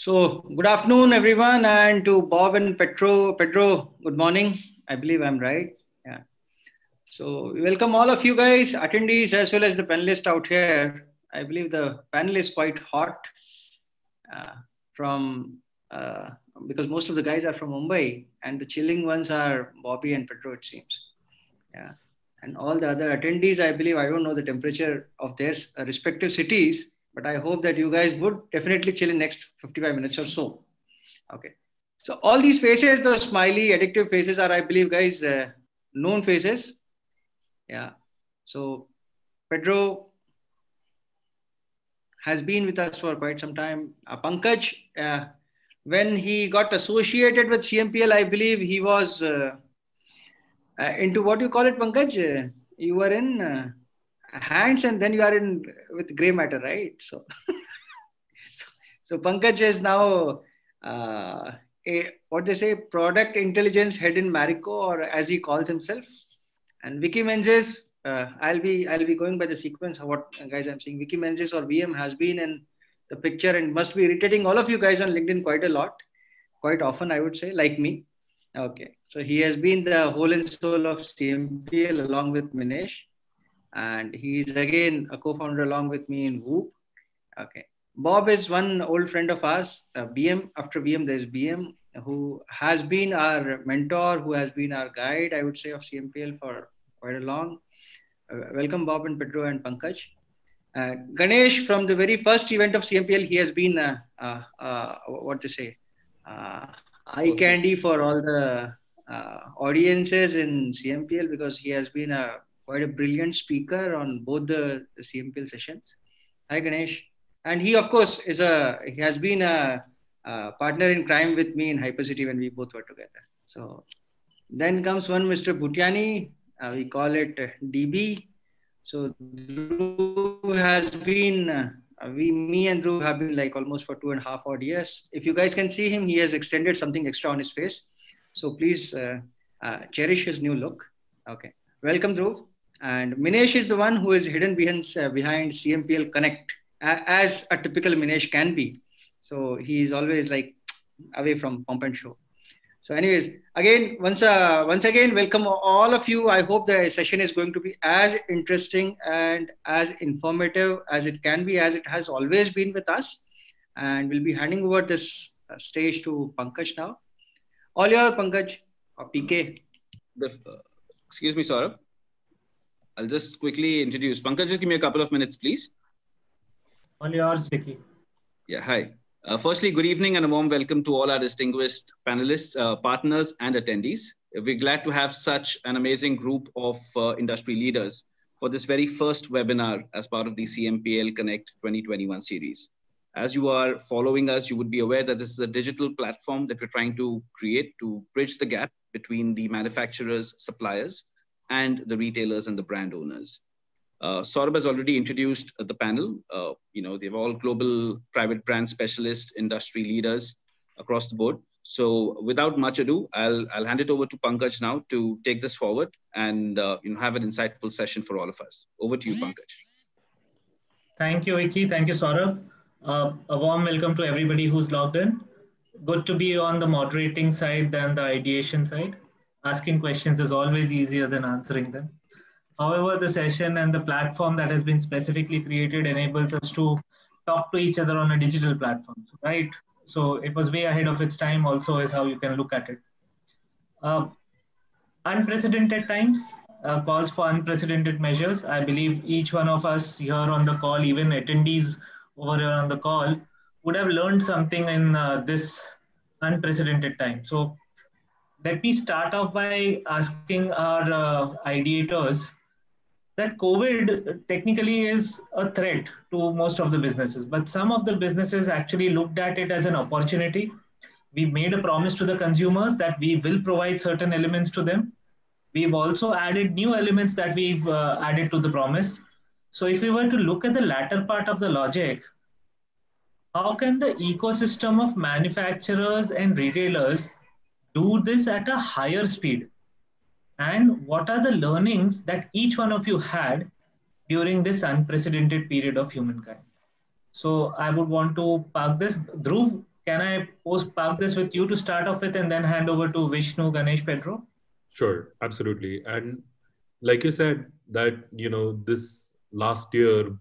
So, good afternoon, everyone, and to Bob and Pedro. Pedro, good morning. I believe I'm right. Yeah. So, we welcome all of you guys, attendees, as well as the panelists out here. I believe the panel is quite hot uh, from because most of the guys are from Mumbai, and the chilling ones are Bobby and Pedro, it seems. Yeah. And all the other attendees, I believe, I don't know the temperature of their respective cities, but I hope that you guys would definitely chill in next 55 minutes or so. Okay. So all these faces, the smiley, addictive faces are, I believe, guys, known faces. Yeah. So Pedro has been with us for quite some time. Pankaj, when he got associated with CMPL, I believe he was into what you call it, Pankaj? You were in hands and then you are in with gray matter, right? So, so Pankaj is now what they say, product intelligence head in Marico, or as he calls himself. And Vicky Menzies, I'll be going by the sequence of what guys I'm saying. Vicky Menzies or VM has been in the picture and must be irritating all of you guys on LinkedIn quite a lot, quite often, I would say, like me. Okay, so he has been the whole and soul of CMPL along with Minesh, and he's again a co-founder along with me in Whoop. Okay, Bob is one old friend of ours. BM, after BM, there's BM, who has been our mentor, who has been our guide, I would say, of CMPL for quite a long. Welcome, Bob and Pedro and Pankaj. Ganesh, from the very first event of CMPL, he has been what to say, eye candy for all the audiences in CMPL, because he has been quite a brilliant speaker on both the CMPL sessions. Hi, Ganesh. And he, of course, he has been a partner in crime with me in Hypercity when we both were together. So then comes one Mr. Bhutiani. We call it DB. So Dhruv has been, me and Dhruv have been like almost for 2.5 odd years. If you guys can see him, he has extended something extra on his face. So please cherish his new look. Okay. Welcome, Dhruv. And Minesh is the one who is hidden behind CMPL Connect, as a typical Minesh can be. So he is always like away from Pomp and Show. So anyways, again, once again, welcome all of you. I hope the session is going to be as interesting and as informative as it can be, as it has always been with us. And we'll be handing over this stage to Pankaj now. All your Pankaj or PK. Excuse me, Saurabh. I'll just quickly introduce. Pankaj, just give me a couple of minutes, please. All yours, Vicky. Yeah, hi. Firstly, good evening and a warm welcome to all our distinguished panelists, partners, and attendees. We're glad to have such an amazing group of industry leaders for this very first webinar as part of the CMPL Connect 2021 series. As you are following us, you would be aware that this is a digital platform that we're trying to create to bridge the gap between the manufacturers, suppliers, and the retailers and the brand owners. Saurabh has already introduced the panel. They're all global private brand specialists, industry leaders across the board. So without much ado, I'll hand it over to Pankaj now to take this forward and have an insightful session for all of us. Over to you, Pankaj. Thank you, Vicky. Thank you, Saurabh. A warm welcome to everybody who's logged in. Good to be on the moderating side than the ideation side. Asking questions is always easier than answering them. However, the session and the platform that has been specifically created enables us to talk to each other on a digital platform, right? So it was way ahead of its time also is how you can look at it. Unprecedented times calls for unprecedented measures. I believe each one of us here on the call, even attendees over here on the call, would have learned something in this unprecedented time. So let me start off by asking our ideators that COVID technically is a threat to most of the businesses, but some of the businesses actually looked at it as an opportunity. We made a promise to the consumers that we will provide certain elements to them. We've also added new elements that we've added to the promise. So if we were to look at the latter part of the logic, how can the ecosystem of manufacturers and retailers do this at a higher speed? And what are the learnings that each one of you had during this unprecedented period of humankind? So I would want to park this. Dhruv, can I park this with you to start off with and then hand over to Vishnu, Ganesh, Pedro? Sure, absolutely. And like you said, that, this last year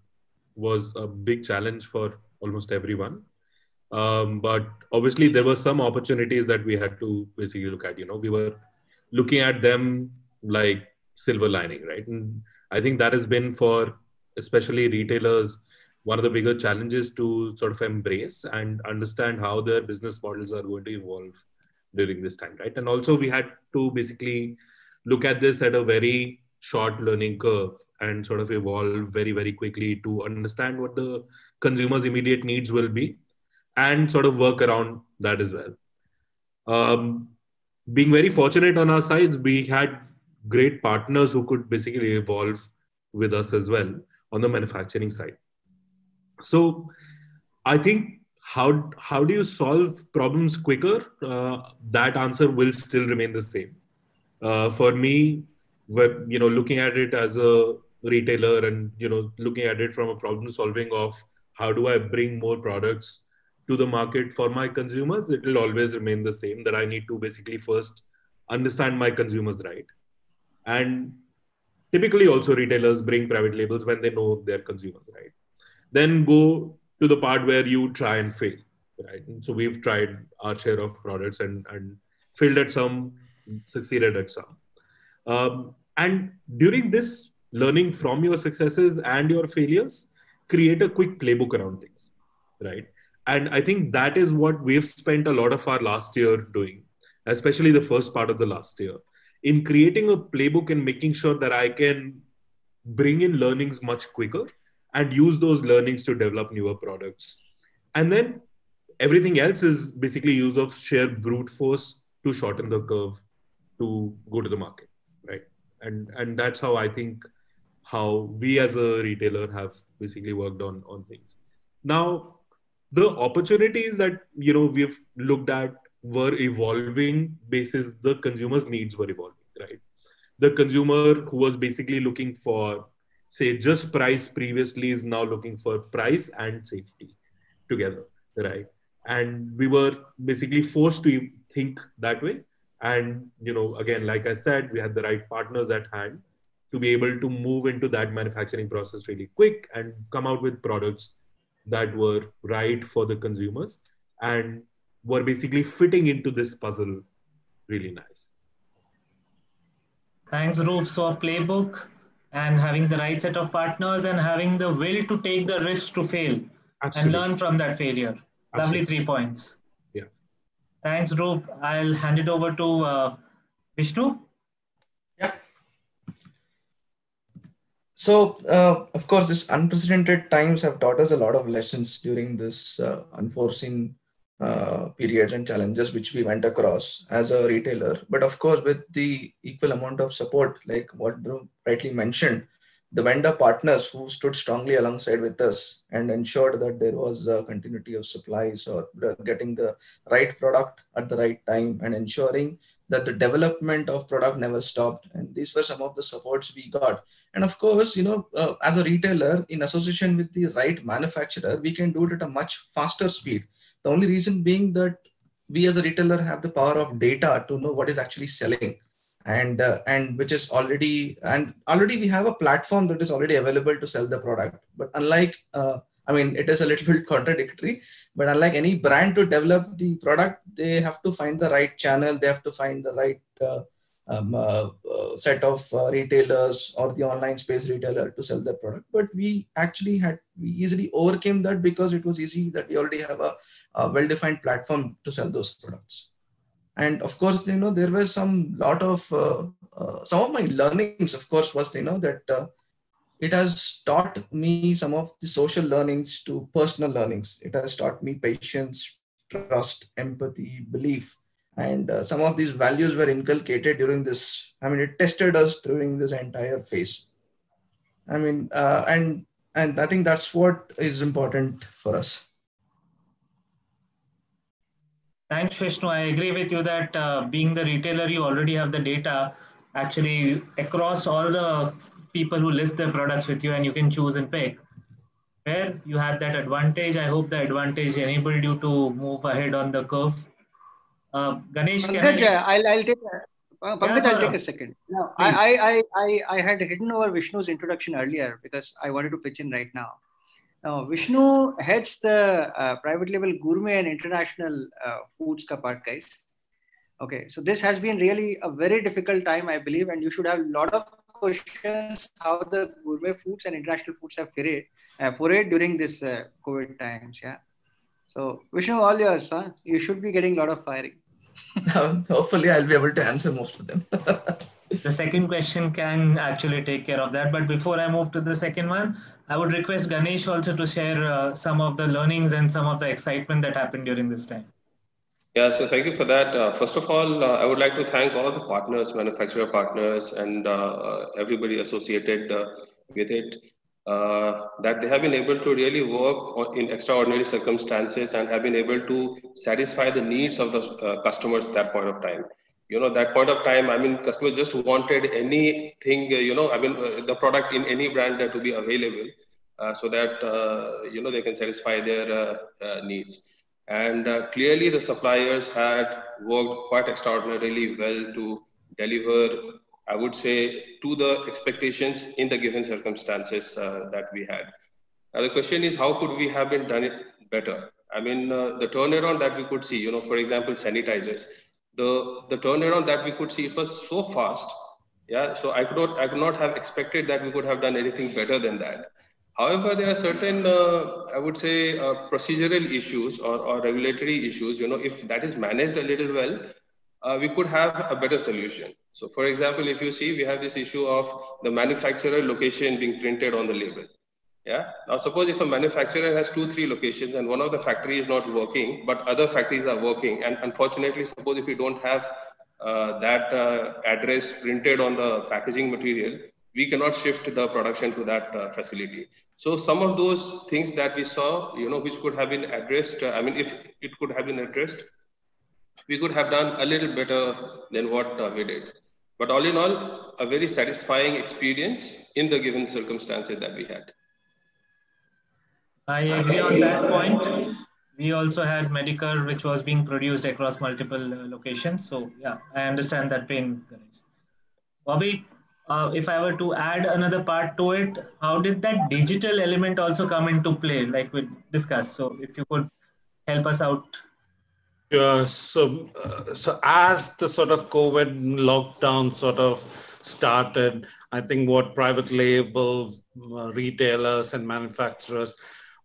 was a big challenge for almost everyone. But obviously there were some opportunities that we had to basically look at. We were looking at them like silver lining, right? And I think that has been, for especially retailers, one of the bigger challenges to sort of embrace and understand how their business models are going to evolve during this time, right? And also we had to basically look at this at a very short learning curve and sort of evolve very, very quickly to understand what the consumer's immediate needs will be and sort of work around that as well. Being very fortunate on our sides, we had great partners who could basically evolve with us as well on the manufacturing side. So I think how do you solve problems quicker? That answer will still remain the same. For me, looking at it as a retailer and, looking at it from a problem solving of how do I bring more products to the market for my consumers, it will always remain the same, that I need to basically first understand my consumers right. And typically also retailers bring private labels when they know their consumers right. Then go to the part where you try and fail, right? And so we've tried our share of products and failed at some, succeeded at some. And during this learning from your successes and your failures, create a quick playbook around things, right? And I think that is what we've spent a lot of our last year doing, especially the first part of the last year, in creating a playbook and making sure that I can bring in learnings much quicker and use those learnings to develop newer products. And then everything else is basically use of sheer brute force to shorten the curve to go to the market, right? And that's how I think how we as a retailer have basically worked on things. Now, the opportunities that, we've looked at were evolving basis the consumer's needs were evolving, right? The consumer who was basically looking for, say, just price previously is now looking for price and safety together, right? And we were basically forced to think that way. And, again, like I said, we had the right partners at hand to be able to move into that manufacturing process really quick and come out with products that were right for the consumers and were basically fitting into this puzzle really nice. Thanks, Roop. So a playbook and having the right set of partners and having the will to take the risk to fail. Absolutely. And learn from that failure. Absolutely. Lovely 3 points. Yeah. Thanks, Roop. I'll hand it over to Vishnu. Yeah. So, of course, this unprecedented times have taught us a lot of lessons during this unforeseen periods and challenges which we went across as a retailer. But of course, with the equal amount of support, like what Dhruv rightly mentioned, the vendor partners who stood strongly alongside with us and ensured that there was a continuity of supplies or getting the right product at the right time and ensuring that the development of product never stopped. And these were some of the supports we got. And of course, as a retailer in association with the right manufacturer, we can do it at a much faster speed. The only reason being that we as a retailer have the power of data to know what is actually selling. And which is already we have a platform that is already available to sell the product. But unlike, it is a little bit contradictory, but unlike any brand to develop the product, they have to find the right channel. They have to find the right set of retailers or the online space retailer to sell their product. But we easily overcame that because it was easy that we already have a well-defined platform to sell those products. And of course, there were some of my learnings, of course, was, that it has taught me some of the social learnings to personal learnings. It has taught me patience, trust, empathy, belief. And some of these values were inculcated during this. It tested us during this entire phase. And I think that's what is important for us. Thanks, Vishnu. I agree with you that being the retailer, you already have the data actually across all the people who list their products with you, and you can choose and pick. Where you had that advantage. I hope the advantage enabled you to move ahead on the curve. Ganesh, Pankaj, I'll take Pankaj, Yeah, I'll take a second. Now, I had hidden over Vishnu's introduction earlier because I wanted to pitch in right now. Now, Vishnu heads the private label gourmet and international foods ka part, guys. Okay, so this has been really a very difficult time, I believe, and you should have a lot of questions how the gourmet foods and international foods have forayed during this COVID times. Yeah. So Vishnu, all yours, huh? You should be getting a lot of firing. Hopefully, I'll be able to answer most of them. The second question can actually take care of that. But before I move to the second one, I would request Ganesh also to share some of the learnings and some of the excitement that happened during this time. Yeah, so thank you for that. First of all, I would like to thank all the partners, manufacturer partners, and everybody associated with it, that they have been able to really work in extraordinary circumstances and have been able to satisfy the needs of the customers at that point of time. That point of time, I mean, customers just wanted anything, the product in any brand to be available so that, they can satisfy their needs. And clearly the suppliers had worked quite extraordinarily well to deliver, I would say, to the expectations in the given circumstances that we had. Now the question is, how could we have done it better? I mean, the turnaround that we could see, for example, sanitizers, the turnaround that we could see, it was so fast. Yeah, so I could not have expected that we could have done anything better than that. However, there are certain, I would say, procedural issues or regulatory issues. If that is managed a little well, we could have a better solution. So, for example, if you see, we have this issue of the manufacturer location being printed on the label. Yeah. Now, suppose if a manufacturer has 2-3 locations and one of the factory is not working, but other factories are working, and unfortunately, suppose if you don't have that address printed on the packaging material, we cannot shift the production to that facility. So some of those things that we saw, which could have been addressed, if it could have been addressed, we could have done a little better than what we did. But all in all, a very satisfying experience in the given circumstances that we had. I agree on that point. We also had Medicare, which was being produced across multiple locations. So yeah, I understand that pain, Ganesh. Bobby, if I were to add another part to it, how did that digital element also come into play, like we discussed? So if you could help us out. So as the sort of COVID lockdown sort of started, I think what private label retailers and manufacturers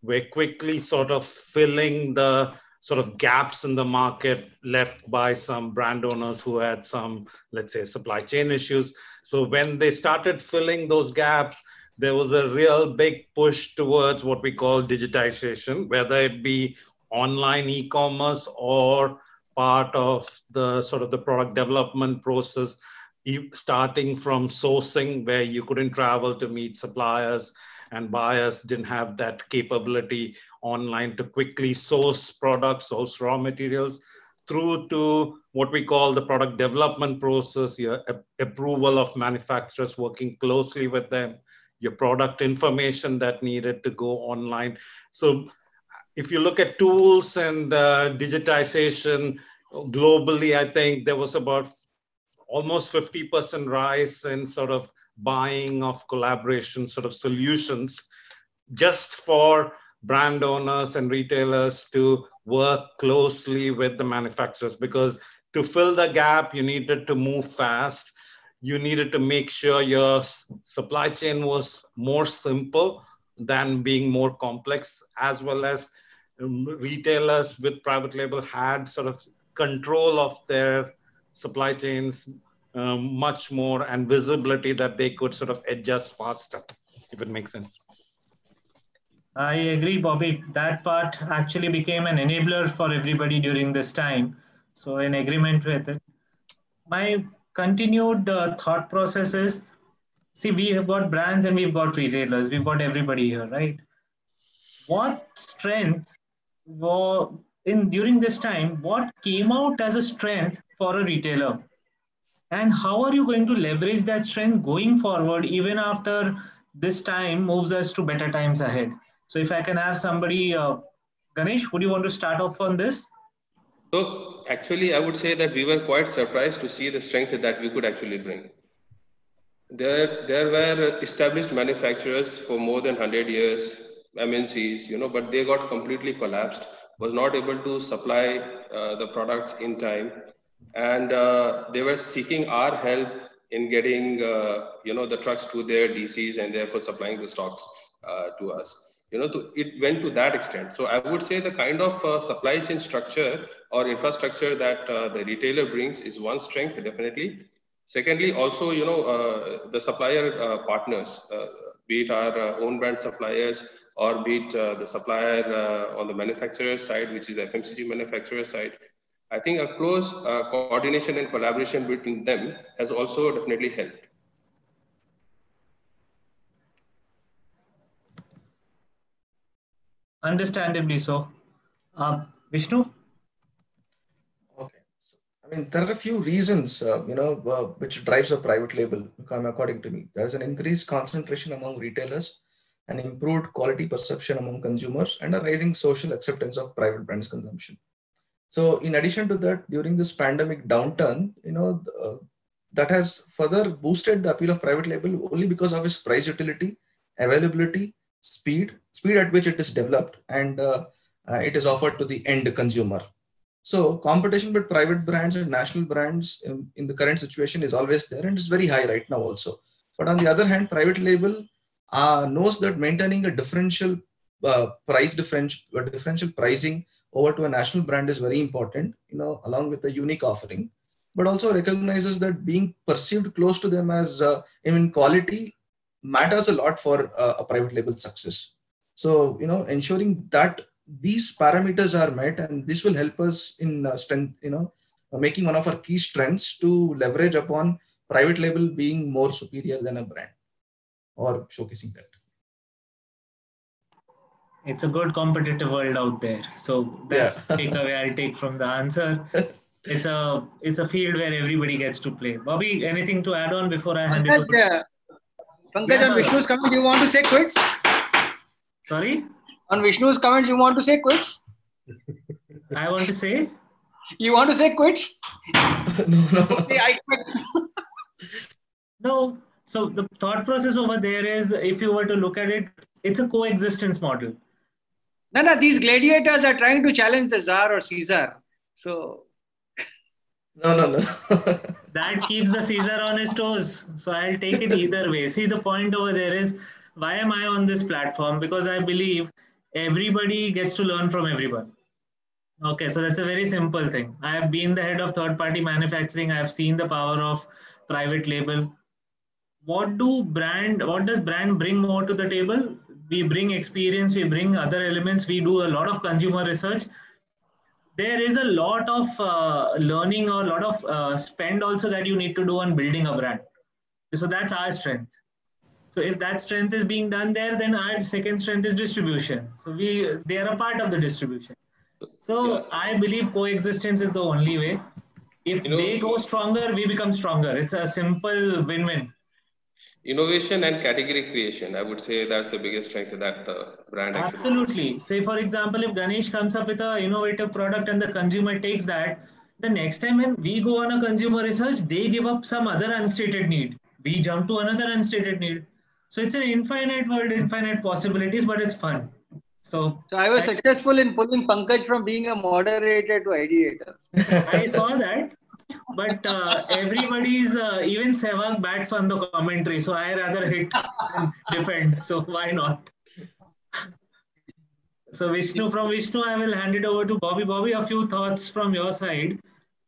were quickly sort of filling the sort of gaps in the market left by some brand owners who had some, let's say, supply chain issues. So when they started filling those gaps, there was a real big push towards what we call digitization, whether it be online e-commerce or part of the sort of the product development process, starting from sourcing, where you couldn't travel to meet suppliers and buyers didn't have that capability online to quickly source products, source raw materials, through to what we call the product development process, your approval of manufacturers, working closely with them, your product information that needed to go online. So if you look at tools and digitization globally, I think there was about almost 50% rise in sort of buying of collaboration sort of solutions just for brand owners and retailers to work closely with the manufacturers, because to fill the gap, you needed to move fast. You needed to make sure your supply chain was more simple than being more complex, as well as retailers with private label had sort of control of their supply chains much more, and visibility that they could sort of adjust faster, if it makes sense. I agree, Bobby. That part actually became an enabler for everybody during this time. So in agreement with it. My continued thought process is, see, we have got brands and we've got retailers. We've got everybody here, right? What strength during this time, what came out as a strength for a retailer? And how are you going to leverage that strength going forward, even after this time moves us to better times ahead? So if I can have somebody, Ganesh, would you want to start off on this? So actually, I would say that we were quite surprised to see the strength that we could actually bring. There were established manufacturers for more than 100 years, MNCs, but they got completely collapsed, was not able to supply the products in time. And they were seeking our help in getting, the trucks to their DCs and therefore supplying the stocks to us. It went to that extent. So I would say the kind of supply chain structure or infrastructure that the retailer brings is one strength, definitely. Secondly, also, the supplier partners, be it our own brand suppliers or be it the supplier on the manufacturer side, which is the FMCG manufacturer side. I think a close coordination and collaboration between them has also definitely helped. Understandably so. Vishnu? Okay. So, I mean, there are a few reasons, which drives a private label, according to me. There is an increased concentration among retailers, an improved quality perception among consumers, and a rising social acceptance of private brands consumption. So in addition to that, during this pandemic downturn, that has further boosted the appeal of private label only because of its price utility, availability, speed at which it is developed, and it is offered to the end consumer. So competition with private brands and national brands in the current situation is always there, and it's very high right now also. But on the other hand, private label knows that maintaining a differential pricing over to a national brand is very important, along with a unique offering, but also recognizes that being perceived close to them as in quality matters a lot for a private label success. So, ensuring that these parameters are met, and this will help us in strength, making one of our key strengths to leverage upon private label being more superior than a brand, or showcasing that. It's a good competitive world out there. So that's the takeaway I'll take from the answer. It's a field where everybody gets to play. Bobby, anything to add on before I hand it over? Pankaj, on Vishnu's comment, you want to say quits? Sorry? On Vishnu's comments, you want to say quits? I want to say? You want to say quits? No. Okay, I quit. No. So the thought process over there is, if you were to look at it, it's a coexistence model. No, these gladiators are trying to challenge the Tsar or Caesar. So... No. That keeps the Caesar on his toes. So I'll take it either way. See, the point over there is, why am I on this platform? Because I believe everybody gets to learn from everyone. Okay, so that's a very simple thing. I have been the head of third-party manufacturing. I have seen the power of private label. What does brand bring more to the table? We bring experience, we bring other elements, we do a lot of consumer research. There is a lot of learning or a lot of spend also that you need to do on building a brand. So that's our strength. So if that strength is being done there, then our second strength is distribution. So they are a part of the distribution. So I believe coexistence is the only way. If they go stronger, we become stronger. It's a simple win-win. Innovation and category creation, I would say that's the biggest strength that the brand actually has. Absolutely. Say, for example, if Ganesh comes up with an innovative product and the consumer takes that, the next time when we go on a consumer research, they give up some other unstated need. We jump to another unstated need. So it's an infinite world, infinite possibilities, but it's fun. So I was successful in pulling Pankaj from being a moderator to ideator. I saw that. But everybody's, even Sehwag bats on the commentary. So I rather hit and defend. So why not? So from Vishnu, I will hand it over to Bobby. Bobby, a few thoughts from your side.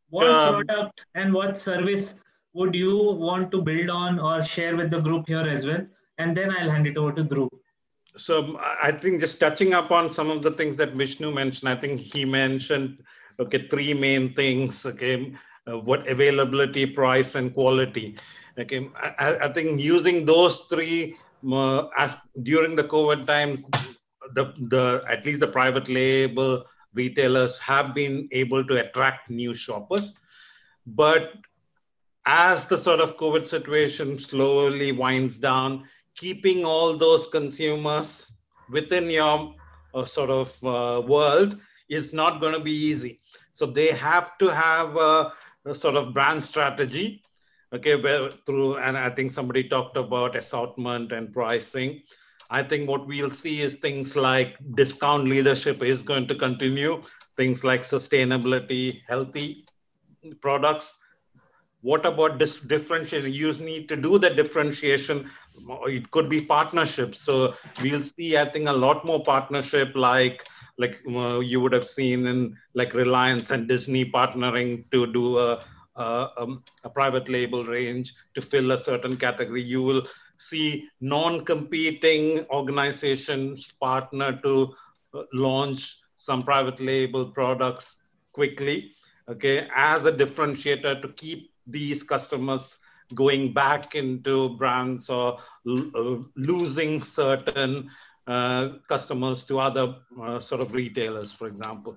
What product and what service would you want to build on or share with the group here as well? And then I'll hand it over to Dhruv. So I think just touching up on some of the things that Vishnu mentioned, I think he mentioned, three main things, what availability, price, and quality. Okay, I think using those three as during the COVID times, at least the private label retailers have been able to attract new shoppers. But as the sort of COVID situation slowly winds down, keeping all those consumers within your world is not going to be easy. So they have to have a sort of brand strategy, okay, and I think somebody talked about assortment and pricing. I think what we'll see is things like discount leadership is going to continue, things like sustainability, healthy products. What about this differentiation? You need to do the differentiation. It could be partnerships. So we'll see, I think, a lot more partnership like you would have seen in like Reliance and Disney partnering to do a private label range to fill a certain category. You will see non-competing organizations partner to launch some private label products quickly, okay, as a differentiator to keep these customers going back into brands or losing certain customers to other sort of retailers, for example.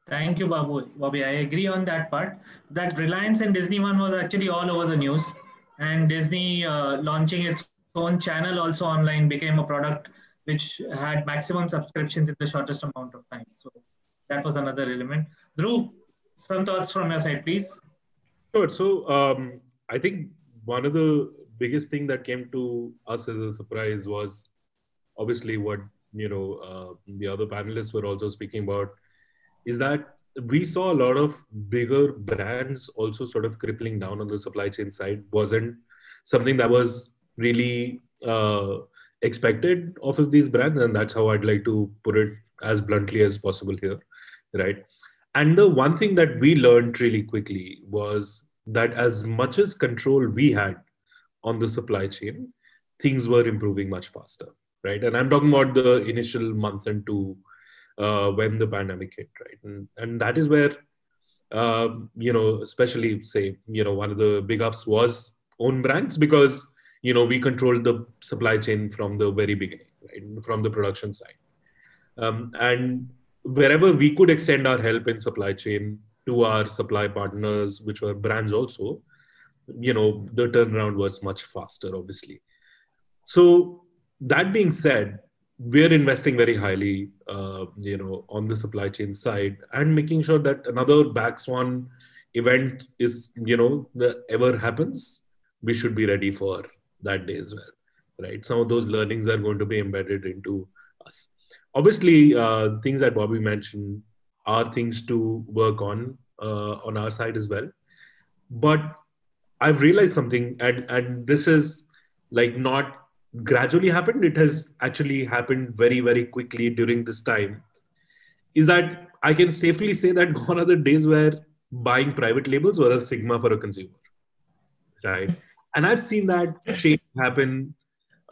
Thank you, Bobby. I agree on that part. That Reliance and Disney one was actually all over the news. And Disney launching its own channel also online became a product which had maximum subscriptions in the shortest amount of time. So that was another element. Dhruv, some thoughts from your side, please. Sure. So I think one of the biggest thing that came to us as a surprise was obviously what the other panelists were also speaking about, is that we saw a lot of bigger brands also sort of crippling down on the supply chain side. Wasn't something that was really expected of these brands, and that's how I'd like to put it as bluntly as possible here, right? And the one thing that we learned really quickly was that as much as control we had on the supply chain, things were improving much faster, right? And I'm talking about the initial month and two when the pandemic hit, right? And that is where, especially say, one of the big ups was own brands, because, we controlled the supply chain from the very beginning, right? From the production side. And wherever we could extend our help in supply chain to our supply partners, which were brands also, the turnaround was much faster, obviously. So that being said, we're investing very highly, on the supply chain side, and making sure that another Black Swan event is, ever happens, we should be ready for that day as well, right? Some of those learnings are going to be embedded into us. Obviously, things that Bobby mentioned are things to work on our side as well. But I've realized something, and this is like not gradually happened, it has actually happened very, very quickly during this time, is that I can safely say that gone are the days where buying private labels were a sigma for a consumer, right? And I've seen that change happen,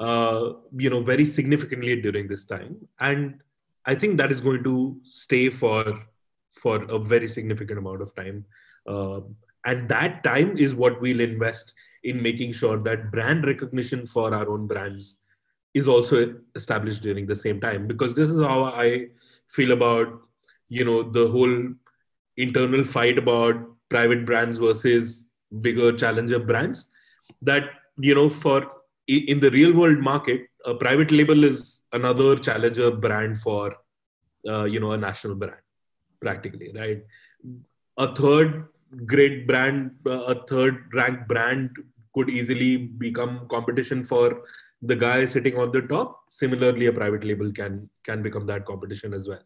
very significantly during this time. And I think that is going to stay for a very significant amount of time. And that time is what we'll invest in making sure that brand recognition for our own brands is also established during the same time. Because this is how I feel about, the whole internal fight about private brands versus bigger challenger brands. That, in the real world market, a private label is another challenger brand for, a national brand, practically, right? A third grade brand, a third ranked brand could easily become competition for the guy sitting on the top. Similarly, a private label can become that competition as well,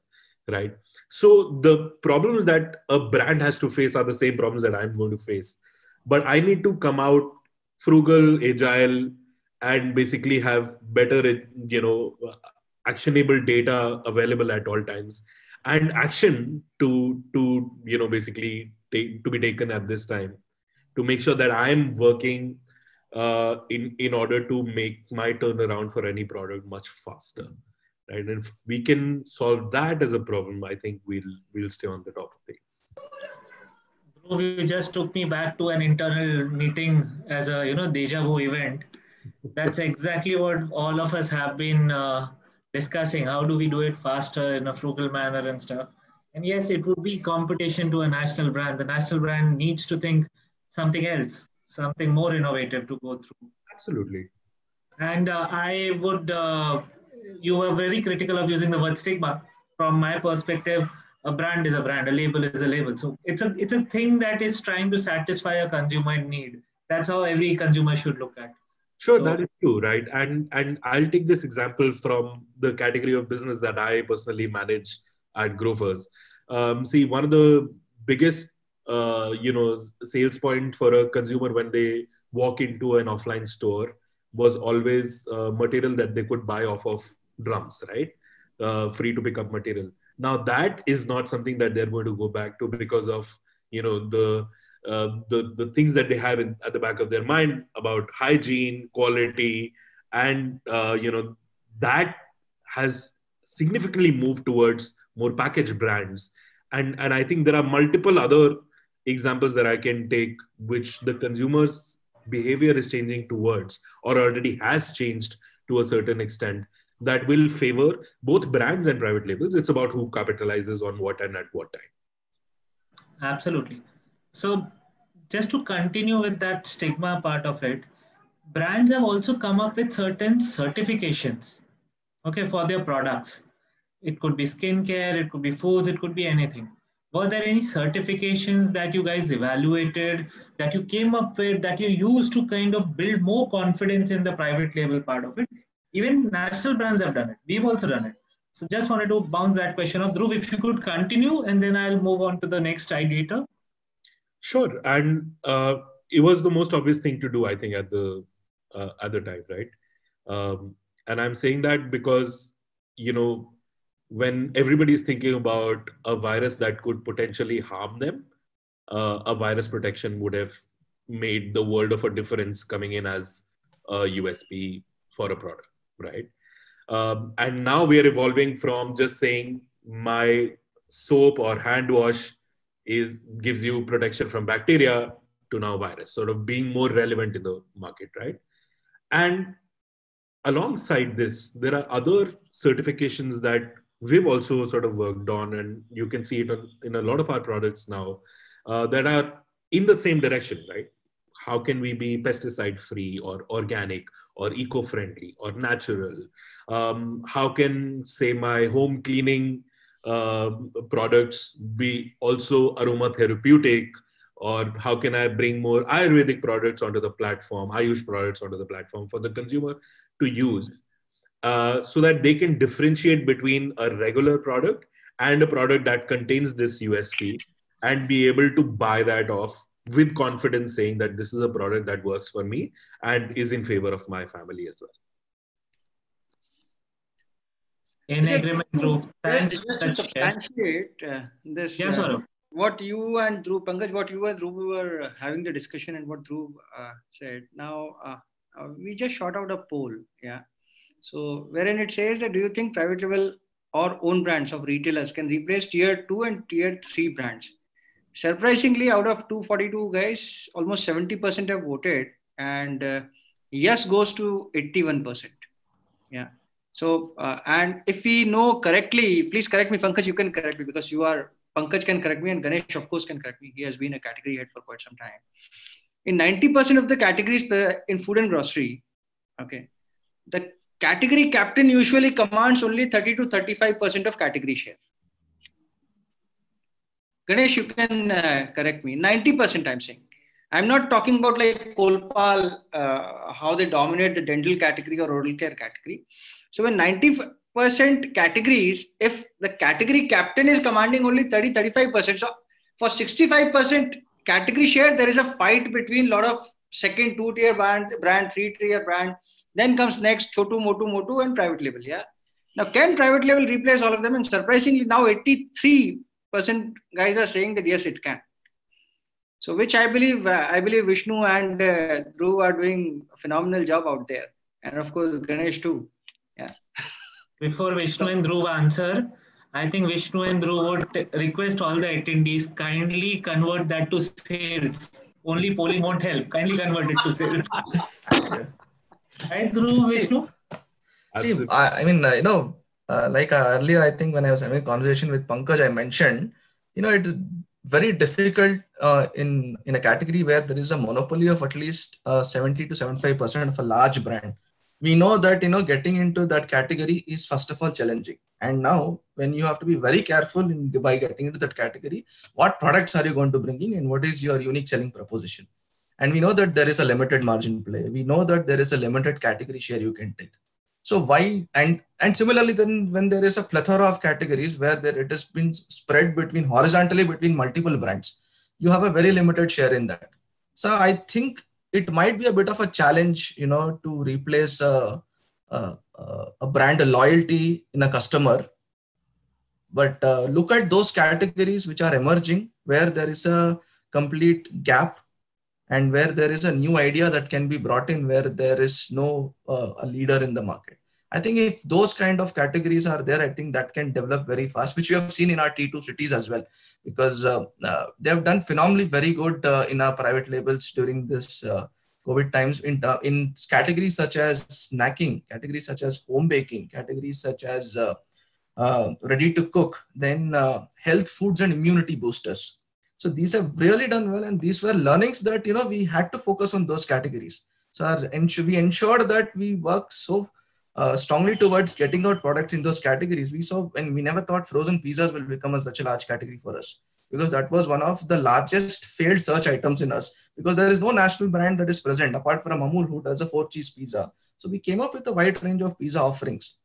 right? So the problems that a brand has to face are the same problems that I'm going to face. But I need to come out frugal, agile, and basically have better, actionable data available at all times, and action to basically to be taken at this time, to make sure that I'm working in order to make my turnaround for any product much faster, right? And if we can solve that as a problem, I think we'll stay on the top of things. You just took me back to an internal meeting as a deja vu event. That's exactly what all of us have been discussing. How do we do it faster in a frugal manner and stuff? And yes, it would be competition to a national brand. The national brand needs to think something else, something more innovative to go through. Absolutely. And you were very critical of using the word stigma. From my perspective, a brand is a brand, a label is a label. So it's a thing that is trying to satisfy a consumer need. That's how every consumer should look at. Sure, that is true, right? And I'll take this example from the category of business that I personally manage at Grofers. See, one of the biggest, sales point for a consumer when they walk into an offline store was always material that they could buy off of drums, right? Free to pick up material. Now that is not something that they're going to go back to because of, the things that they have at the back of their mind about hygiene, quality, and that has significantly moved towards more packaged brands. And I think there are multiple other examples that I can take, which the consumer's behavior is changing towards, or already has changed to a certain extent, that will favor both brands and private labels. It's about who capitalizes on what and at what time. Absolutely. So just to continue with that stigma part of it, brands have also come up with certain certifications, okay, for their products. It could be skincare, it could be foods, it could be anything. Were there any certifications that you guys evaluated, that you came up with, that you used to kind of build more confidence in the private label part of it? Even national brands have done it. We've also done it. So just wanted to bounce that question off. Dhruv, if you could continue, and then I'll move on to the next ideator. Sure. And it was the most obvious thing to do, I think, at the time, right? And I'm saying that because, when everybody is thinking about a virus that could potentially harm them, a virus protection would have made the world of a difference coming in as a USP for a product, right? And now we are evolving from just saying my soap or hand wash gives you protection from bacteria to now virus, sort of being more relevant in the market, right? And alongside this, there are other certifications that we've also sort of worked on, and you can see it in a lot of our products now that are in the same direction, right? How can we be pesticide free or organic or eco-friendly or natural? How can, say, my home cleaning products be also aromatherapeutic? Or how can I bring more Ayurvedic products onto the platform, Ayush products onto the platform for the consumer to use, so that they can differentiate between a regular product and a product that contains this USP and be able to buy that off with confidence, saying that this is a product that works for me and is in favor of my family as well. In agreement, Dhruv. Thanks. Just to substantiate this, yes, what you and Dhruv, Pankaj, what you and Dhruv were having the discussion and what Dhruv said. Now, we just shot out a poll, yeah. So, wherein it says that do you think private label or own brands of retailers can replace tier 2 and tier 3 brands? Surprisingly, out of 242 guys, almost 70% have voted, and yes goes to 81%. Yeah. So, and if we know correctly, please correct me, Pankaj, you can correct me because Pankaj can correct me and Ganesh, of course, can correct me. He has been a category head for quite some time. In 90% of the categories in food and grocery, okay, the category captain usually commands only 30 to 35% of category share. Ganesh, you can correct me. 90% I'm saying. I'm not talking about like Kolpal, how they dominate the dental category or oral care category. So when 90% categories, if the category captain is commanding only 30-35%, so for 65% category share, there is a fight between a lot of second, 2-tier brand, 3-tier brand. Then comes next Chotu, Motu, and private label. Yeah. Now, can private label replace all of them? And surprisingly, now 83% guys are saying that yes, it can. So, which I believe Vishnu and Dhruv are doing a phenomenal job out there, and of course Ganesh too. Yeah. Before Vishnu and Dhruv answer, I think Vishnu and Dhruv would request all the attendees kindly convert that to sales. Only polling won't help. Kindly convert it to sales. Right, Dhruv, Vishnu? See, I mean, like earlier, I think when I was having a conversation with Pankaj, I mentioned, it is very difficult in a category where there is a monopoly of at least 70 to 75% of a large brand. we know that, getting into that category is first of all challenging. And now when you have to be very careful by getting into that category, what products are you going to bring in and what is your unique selling proposition? And we know that there is a limited margin play. We know that there is a limited category share you can take. So why, and similarly, then when there is a plethora of categories where it has been spread horizontally between multiple brands, you have a very limited share in that. So I think it might be a bit of a challenge, to replace a brand loyalty in a customer. But look at those categories which are emerging, where there is a complete gap and where there is a new idea that can be brought in, where there is no a leader in the market. I think if those kind of categories are there, I think that can develop very fast, which we have seen in our T2 cities as well, because they have done phenomenally very good in our private labels during this COVID times in categories such as snacking, categories such as home baking, categories such as ready to cook, then health foods and immunity boosters. So these have really done well, and these were learnings that we had to focus on those categories. So we ensured that we work so strongly towards getting out products in those categories. We saw, and we never thought frozen pizzas will become such a large category for us, because that was one of the largest failed search items in us, because there is no national brand that is present apart from Amul, who does a 4-cheese pizza. So we came up with a wide range of pizza offerings.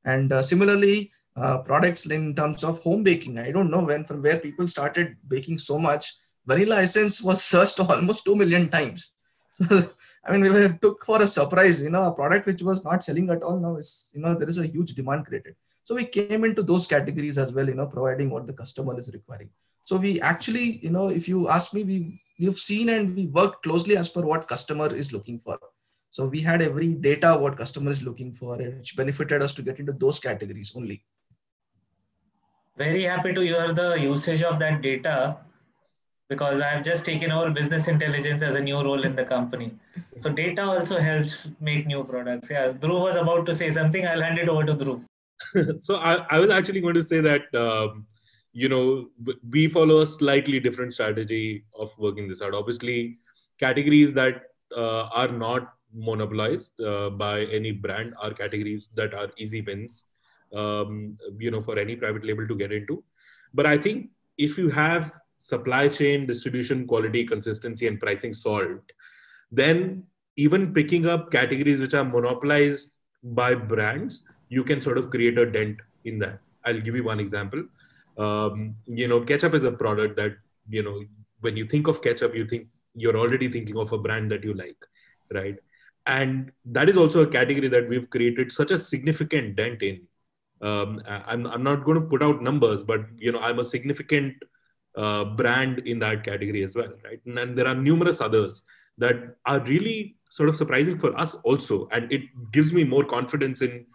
And similarly, products in terms of home baking. I don't know from where people started baking so much. Vanilla essence was searched almost 2 million times. So, I mean, we were took for a surprise, a product which was not selling at all. Now is, there is a huge demand created. So we came into those categories as well, providing what the customer is requiring. So we actually, if you ask me, we've seen and we worked closely as per what customer is looking for. So we had every data what customer is looking for, which benefited us to get into those categories only. Very happy to hear the usage of that data, because I've just taken over business intelligence as a new role in the company. So data also helps make new products. Yeah, Dhruv was about to say something. I'll hand it over to Dhruv. So I was actually going to say that, we follow a slightly different strategy of working this out. Obviously, categories that are not monopolized by any brand are categories that are easy wins, for any private label to get into. But I think if you have supply chain, distribution, quality, consistency, and pricing solved, then even picking up categories which are monopolized by brands, you can sort of create a dent in that. I'll give you one example. Ketchup is a product that, when you think of ketchup, you're already thinking of a brand that you like, right? And that is also a category that we've created such a significant dent in. I'm not going to put out numbers, but I'm a significant brand in that category as well, right? And there are numerous others that are really sort of surprising for us also, and it gives me more confidence in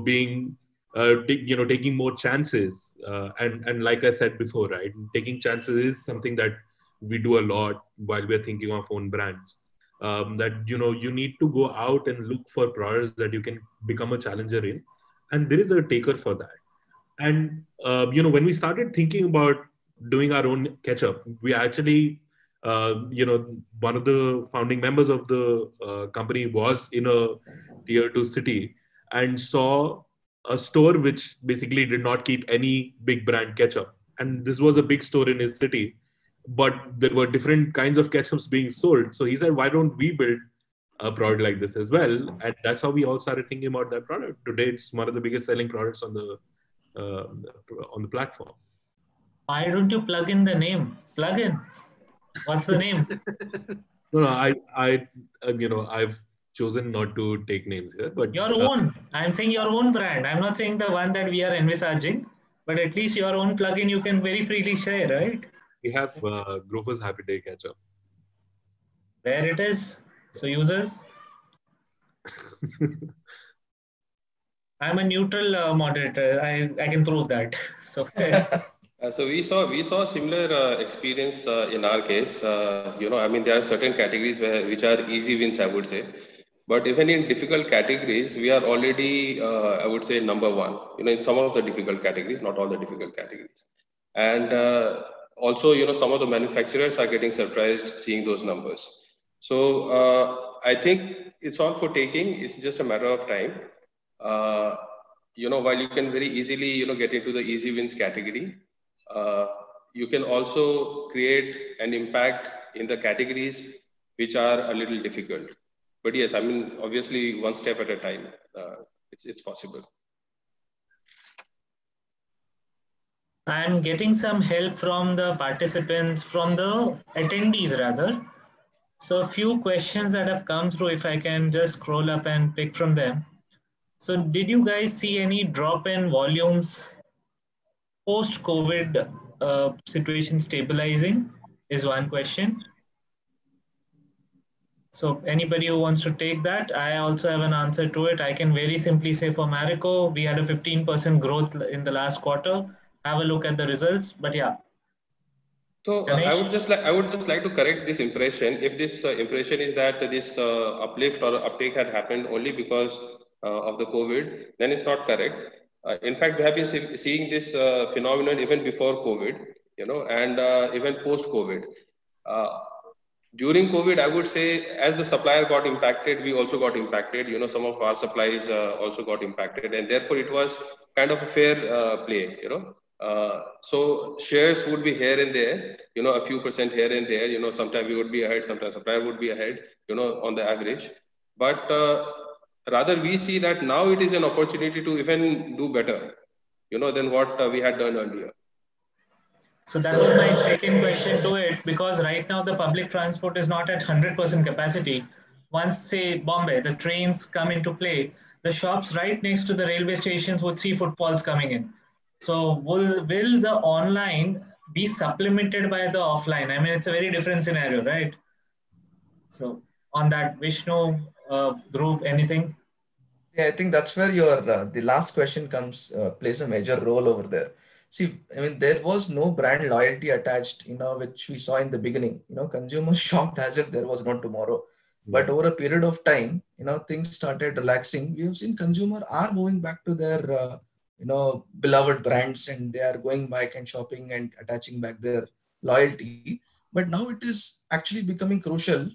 being taking more chances. And like I said before, right, taking chances is something that we do a lot while we're thinking of own brands. That you need to go out and look for products that you can become a challenger in. And there is a taker for that. And, when we started thinking about doing our own ketchup, we actually, one of the founding members of the company was in a tier 2 city and saw a store which basically did not keep any big brand ketchup. And this was a big store in his city, but there were different kinds of ketchups being sold. So he said, why don't we build a product like this as well? And that's how we all started thinking about that product. Today, it's one of the biggest selling products on the platform. Why don't you plug in the name? Plug in. What's the name? No, I've chosen not to take names here. But your own. I'm saying your own brand. I'm not saying the one that we are envisaging, but at least your own plugin you can very freely share, right? We have Grover's Happy Day Ketchup. There it is. So users, I'm a neutral moderator. I can prove that. So. So we saw similar experience in our case. There are certain categories which are easy wins, I would say. But even in difficult categories, we are already, I would say, number one. In some of the difficult categories, not all the difficult categories. And also, some of the manufacturers are getting surprised seeing those numbers. So I think it's all for taking. It's just a matter of time. While you can very easily, get into the easy wins category, you can also create an impact in the categories which are a little difficult. But yes, I mean, obviously, one step at a time. It's possible. And getting some help from the participants, from the attendees rather. So a few questions that have come through, if I can just scroll up and pick from them. So did you guys see any drop in volumes post-COVID situation stabilizing is one question. So anybody who wants to take that, I also have an answer to it. I can very simply say for Marico, we had a 15% growth in the last quarter. Have a look at the results, but yeah. So I would just like to correct this impression. If this impression is that this uplift or uptake had happened only because of the COVID, then it's not correct. In fact, we have been seeing this phenomenon even before COVID, and even post-COVID. During COVID, I would say, as the supplier got impacted, we also got impacted. Some of our supplies also got impacted, and therefore it was kind of a fair play. So shares would be here and there, a few percent here and there. Sometimes we would be ahead, sometimes supplier would be ahead, on the average. But rather, we see that now it is an opportunity to even do better, than what we had done earlier. So that was my second question to it, because right now the public transport is not at 100% capacity. Once, say, Bombay, the trains come into play, the shops right next to the railway stations would see footfalls coming in. So will the online be supplemented by the offline? I mean, it's a very different scenario, right? So on that, Vishnu, Dhruv, anything? Yeah, I think that's where your the last question plays a major role over there. See, I mean, there was no brand loyalty attached, which we saw in the beginning. Consumers shopped as if there was no tomorrow. But over a period of time, things started relaxing. We have seen consumers are moving back to their, beloved brands, and they are going back and shopping and attaching back their loyalty. But now it is actually becoming crucial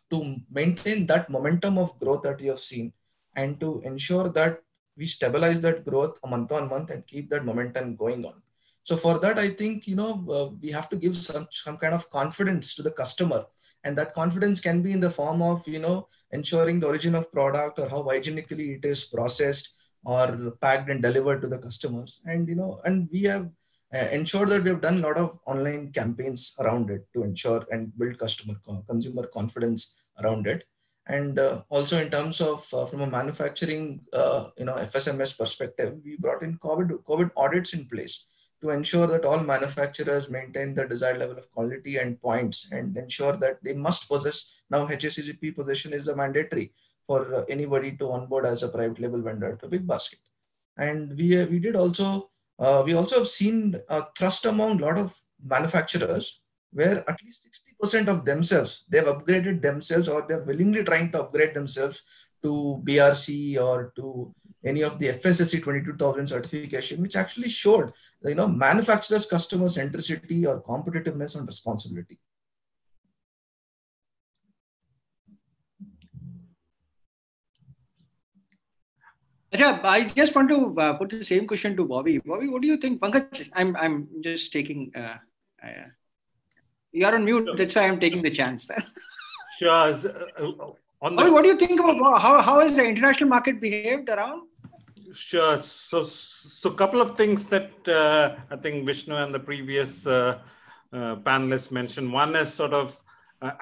to maintain that momentum of growth that you have seen, and to ensure that we stabilize that growth month on month and keep that momentum going on. So for that, I think, we have to give some kind of confidence to the customer. And that confidence can be in the form of, ensuring the origin of product or how hygienically it is processed or packed and delivered to the customers. And, and we have ensured that we have done a lot of online campaigns around it to ensure and build consumer confidence around it. And also in terms of from a manufacturing, FSMS perspective, we brought in COVID audits in place to ensure that all manufacturers maintain the desired level of quality and points, and ensure that they must possess. Now HACCP position is a mandatory for anybody to onboard as a private label vendor to Big Basket. And we also have seen a thrust among a lot of manufacturers, where at least 60% of themselves, they've upgraded themselves, or they're willingly trying to upgrade themselves to BRC or to any of the FSSC 22000 certification, which actually showed, manufacturers' customer centricity or competitiveness and responsibility. I just want to put the same question to Bobby. Bobby, what do you think? Pankaj, I'm just taking... you're on mute. That's why I'm taking the chance. Sure. Bobby, what do you think about how has the international market behaved around? Sure. So a couple of things that I think Vishnu and the previous panelists mentioned. One is sort of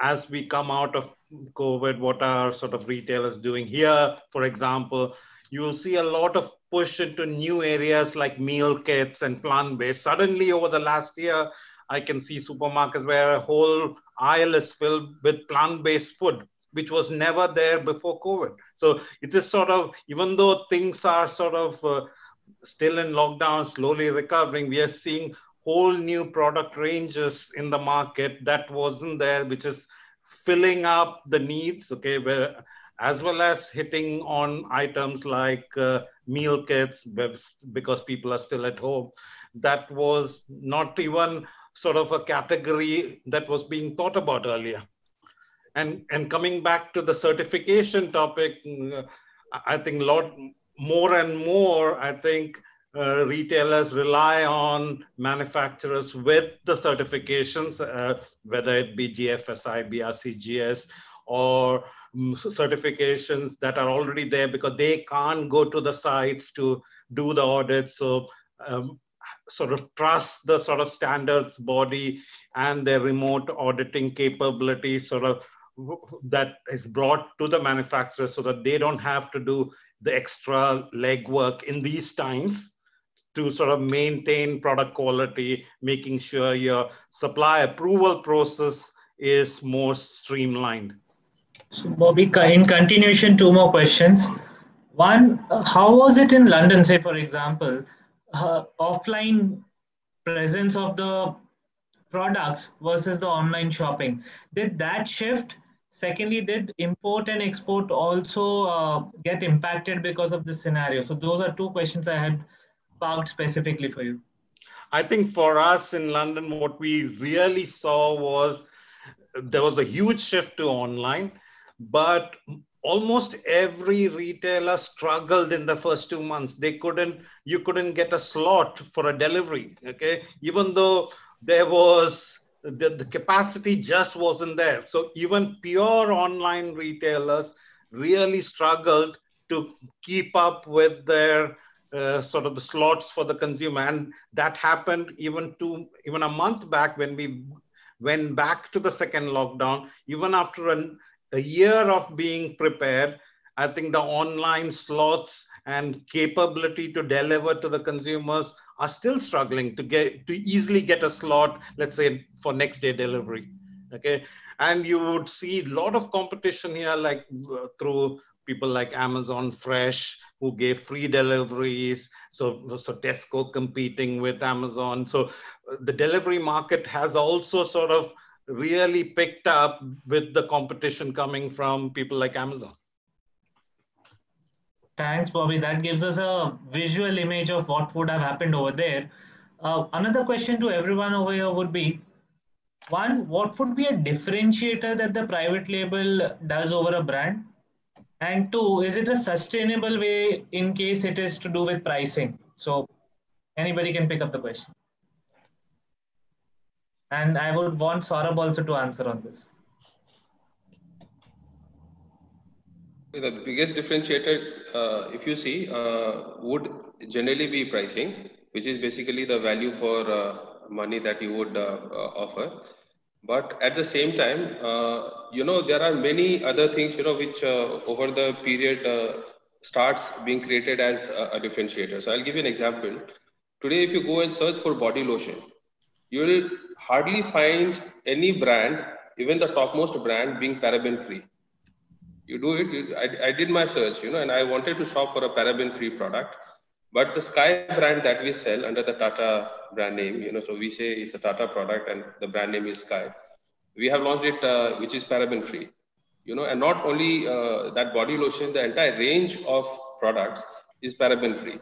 as we come out of COVID, what are sort of retailers doing here? For example, you will see a lot of push into new areas like meal kits and plant-based. Suddenly over the last year, I can see supermarkets where a whole aisle is filled with plant-based food, which was never there before COVID. So it is sort of, even though things are sort of still in lockdown, slowly recovering, we are seeing whole new product ranges in the market that wasn't there, which is filling up the needs, okay, as well as hitting on items like meal kits, because people are still at home. That was not even sort of a category that was being thought about earlier. And coming back to the certification topic, I think more and more, I think retailers rely on manufacturers with the certifications, whether it be GFSI, BRCGS, or certifications that are already there, because they can't go to the sites to do the audits. So sort of trust the sort of standards body and their remote auditing capability sort of that is brought to the manufacturer, so that they don't have to do the extra legwork in these times to sort of maintain product quality, making sure your supply approval process is more streamlined. So Bobby, in continuation, two more questions. One, how was it in London, say for example, offline presence of the products versus the online shopping? Did that shift? Secondly, did import and export also get impacted because of this scenario? So those are two questions I had parked specifically for you. I think for us in London, what we really saw was there was a huge shift to online, but almost every retailer struggled in the first 2 months. You couldn't get a slot for a delivery, okay? Even though there was, the capacity just wasn't there. So even pure online retailers really struggled to keep up with their sort of the slots for the consumer. And that happened even a month back when we went back to the second lockdown. Even after a year of being prepared, I think the online slots and capability to deliver to the consumers are still struggling to easily get a slot, let's say for next day delivery. Okay. And you would see a lot of competition here, like through people like Amazon Fresh, who gave free deliveries. So Tesco competing with Amazon. So the delivery market has also sort of really picked up with the competition coming from people like Amazon. Thanks, Bobby. That gives us a visual image of what would have happened over there. Another question to everyone over here would be, one, what would be a differentiator that the private label does over a brand? And two, is it a sustainable way in case it is to do with pricing? So anybody can pick up the question. And I would want Saurabh also to answer on this. The biggest differentiator, if you see, would generally be pricing, which is basically the value for money that you would offer. But at the same time, there are many other things, which over the period starts being created as a differentiator. So I'll give you an example. Today, if you go and search for body lotion, you will hardly find any brand, even the topmost brand, being paraben free. You do it. I did my search, and I wanted to shop for a paraben-free product. But the Sky brand that we sell under the Tata brand name, so we say it's a Tata product and the brand name is Sky. We have launched it, which is paraben-free. And not only that body lotion, the entire range of products is paraben-free.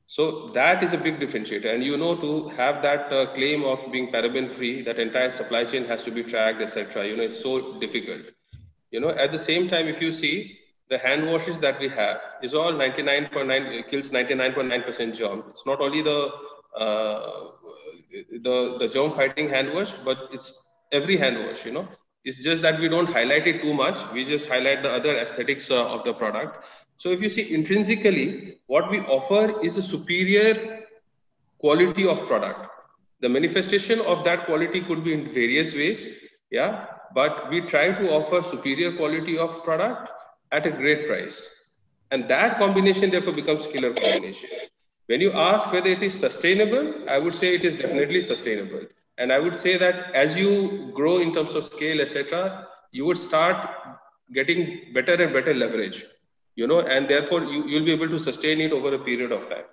So that is a big differentiator. And to have that claim of being paraben-free, that entire supply chain has to be tracked, etc. It's so difficult. At the same time, if you see the hand washes that we have is all 99.9 kills 99.9% germ. It's not only the germ fighting hand wash, but it's every hand wash. It's just that we don't highlight it too much. We just highlight the other aesthetics of the product. So if you see intrinsically, what we offer is a superior quality of product. The manifestation of that quality could be in various ways. Yeah. But we try to offer superior quality of product at a great price. And that combination therefore becomes killer combination. When you ask whether it is sustainable, I would say it is definitely sustainable. And I would say that as you grow in terms of scale, etc., you would start getting better and better leverage, and therefore you'll be able to sustain it over a period of time.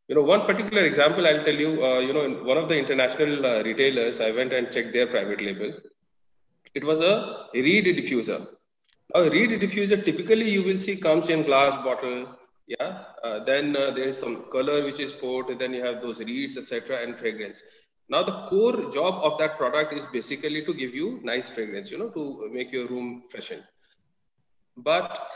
One particular example I'll tell you, in one of the international retailers, I went and checked their private label. It was a reed diffuser. Now, a reed diffuser typically you will see comes in glass bottle. Yeah. Then there is some color which is poured. Then you have those reeds, etc., and fragrance. Now, the core job of that product is basically to give you nice fragrance, to make your room freshen. But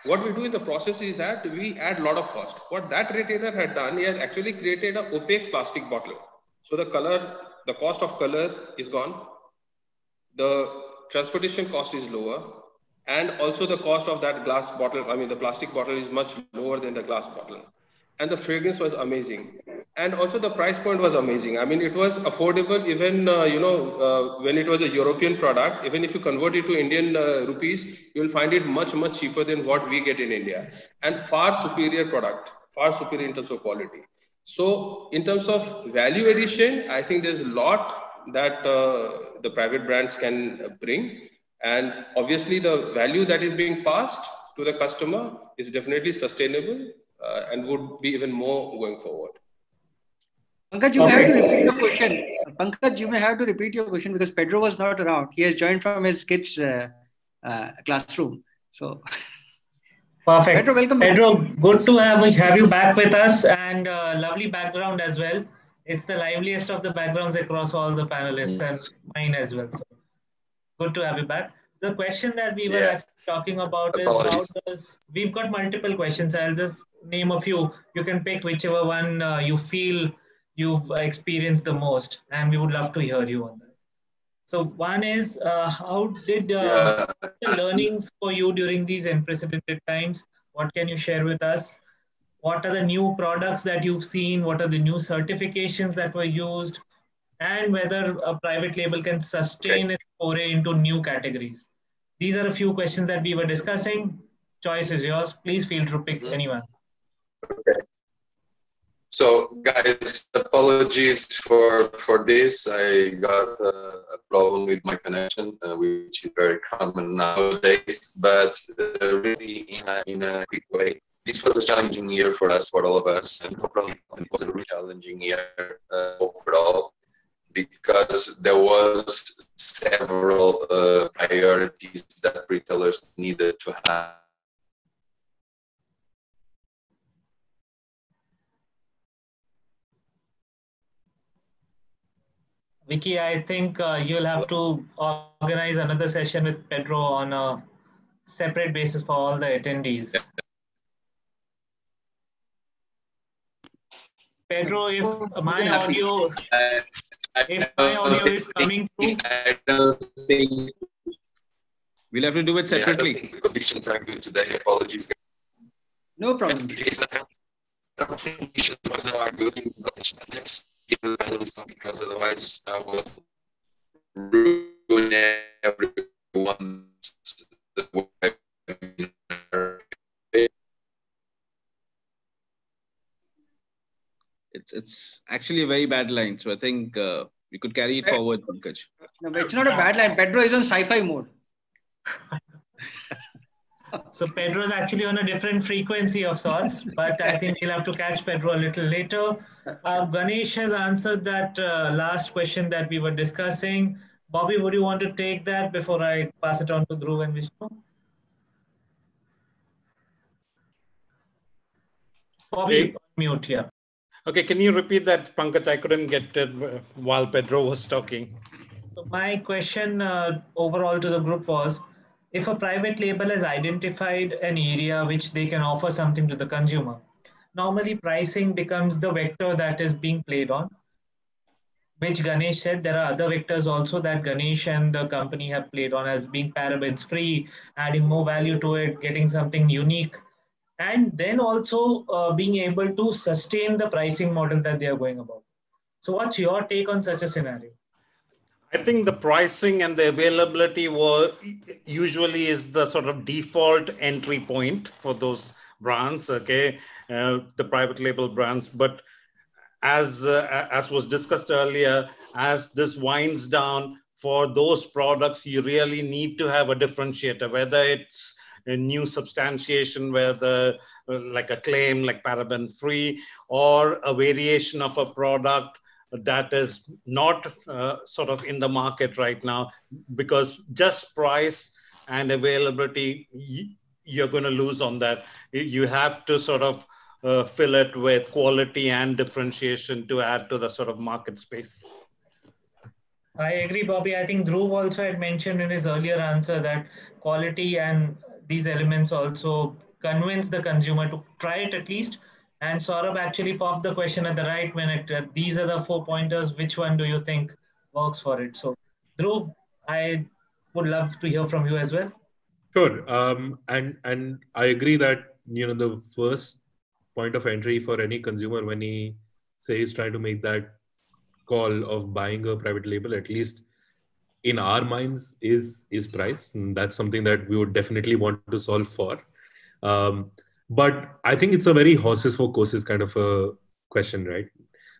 what we do in the process is that we add a lot of cost. What that retailer had done, he has actually created an opaque plastic bottle. So the cost of color is gone. The transportation cost is lower. And also the cost of that glass bottle, the plastic bottle is much lower than the glass bottle. And the fragrance was amazing. And also the price point was amazing. It was affordable even, when it was a European product. Even if you convert it to Indian rupees, you will find it much, much cheaper than what we get in India. And far superior product, far superior in terms of quality. So in terms of value addition, I think there's a lot that the private brands can bring. And obviously the value that is being passed to the customer is definitely sustainable and would be even more going forward. Pankaj, you may have to repeat your question. Pankaj, you may have to repeat your question because Pedro was not around. He has joined from his kids' classroom. So, perfect. Pedro, welcome back. Pedro, good to have you back with us, and lovely background as well. It's the liveliest of the backgrounds across all the panelists and mine as well. So, good to have you back. The question that we were actually talking about is we've got multiple questions. I'll just name a few. You can pick whichever one you feel you've experienced the most, and we would love to hear you on that. So one is, how did the learnings for you during these unprecedented times? What can you share with us? What are the new products that you've seen? What are the new certifications that were used? And whether a private label can sustain its foray into new categories. These are a few questions that we were discussing. Choice is yours. Please feel to pick anyone. Okay. So guys, apologies for this. I got a problem with my connection, which is very common nowadays, but really in a quick way. This was a challenging year for us, for all of us, and probably it was a really challenging year overall, because there was several priorities that retailers needed to have. Vicky, I think you'll have to organize another session with Pedro on a separate basis for all the attendees. Pedro, if my audio is coming through, I don't think we'll have to do it separately. I don't think the conditions are good today. Apologies. No problem. I don't think conditions right now are good in conditions. Because otherwise I will ruin everyone's webinar. It's actually a very bad line, so I think we could carry it forward, Pankaj. No, but it's not a bad line. Pedro is on sci-fi mode. So Pedro is actually on a different frequency of sorts, but I think we'll have to catch Pedro a little later. Ganesh has answered that last question that we were discussing. Bobby, would you want to take that before I pass it on to Dhruv and Vishnu? Bobby, mute here. Okay, can you repeat that, Pankaj? I couldn't get it while Pedro was talking. So my question overall to the group was, if a private label has identified an area which they can offer something to the consumer, normally pricing becomes the vector that is being played on, which Ganesh said there are other vectors also that Ganesh and the company have played on as being parabens free, adding more value to it, getting something unique, and then also being able to sustain the pricing model that they are going about. So what's your take on such a scenario? I think the pricing and the availability usually is the sort of default entry point for those brands, okay, the private label brands. But as was discussed earlier, as this winds down, for those products, you really need to have a differentiator, whether it's a new substantiation, whether like a claim like paraben free, or a variation of a product that is not sort of in the market right now, because just price and availability, you're going to lose on that. You have to sort of fill it with quality and differentiation to add to the sort of market space. I agree, Bobby. I think Dhruv also had mentioned in his earlier answer that quality and these elements also convince the consumer to try it at least. And Saurabh actually popped the question at the right minute. These are the 4 pointers. Which one do you think works for it? So, Dhruv, I would love to hear from you as well. Sure. And I agree that, the first point of entry for any consumer when he say he's trying to make that call of buying a private label, at least in our minds, is price. And that's something that we would definitely want to solve for. But I think it's a very horses for courses kind of a question, right?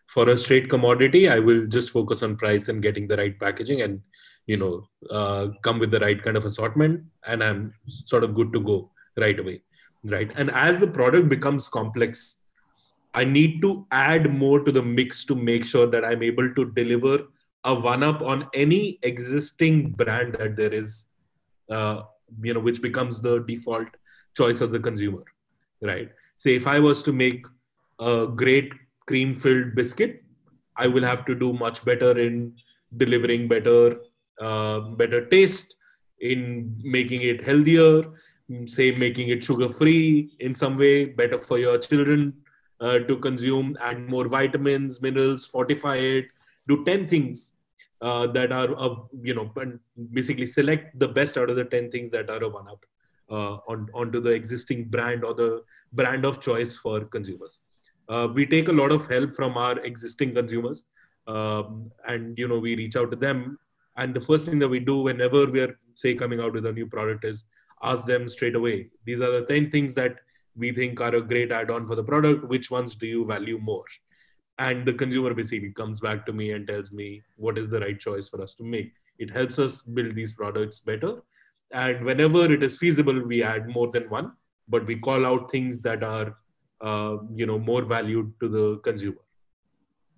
For a straight commodity, I will just focus on price and getting the right packaging and, come with the right kind of assortment, and I'm sort of good to go right away, right? And as the product becomes complex, I need to add more to the mix to make sure that I'm able to deliver a one-up on any existing brand that there is, which becomes the default choice of the consumer, right? Say if I was to make a great cream-filled biscuit, I will have to do much better in delivering better taste, in making it healthier, say making it sugar-free in some way, better for your children to consume, add more vitamins, minerals, fortify it, do 10 things that are, basically select the best out of the 10 things that are a one-up onto the existing brand or the brand of choice for consumers. We take a lot of help from our existing consumers, and we reach out to them. And the first thing that we do whenever we are, say, coming out with a new product is ask them straight away, these are the 10 things that we think are a great add-on for the product. Which ones do you value more? And the consumer basically comes back to me and tells me what is the right choice for us to make. It helps us build these products better. And whenever it is feasible, we add more than one, but we call out things that are, more valued to the consumer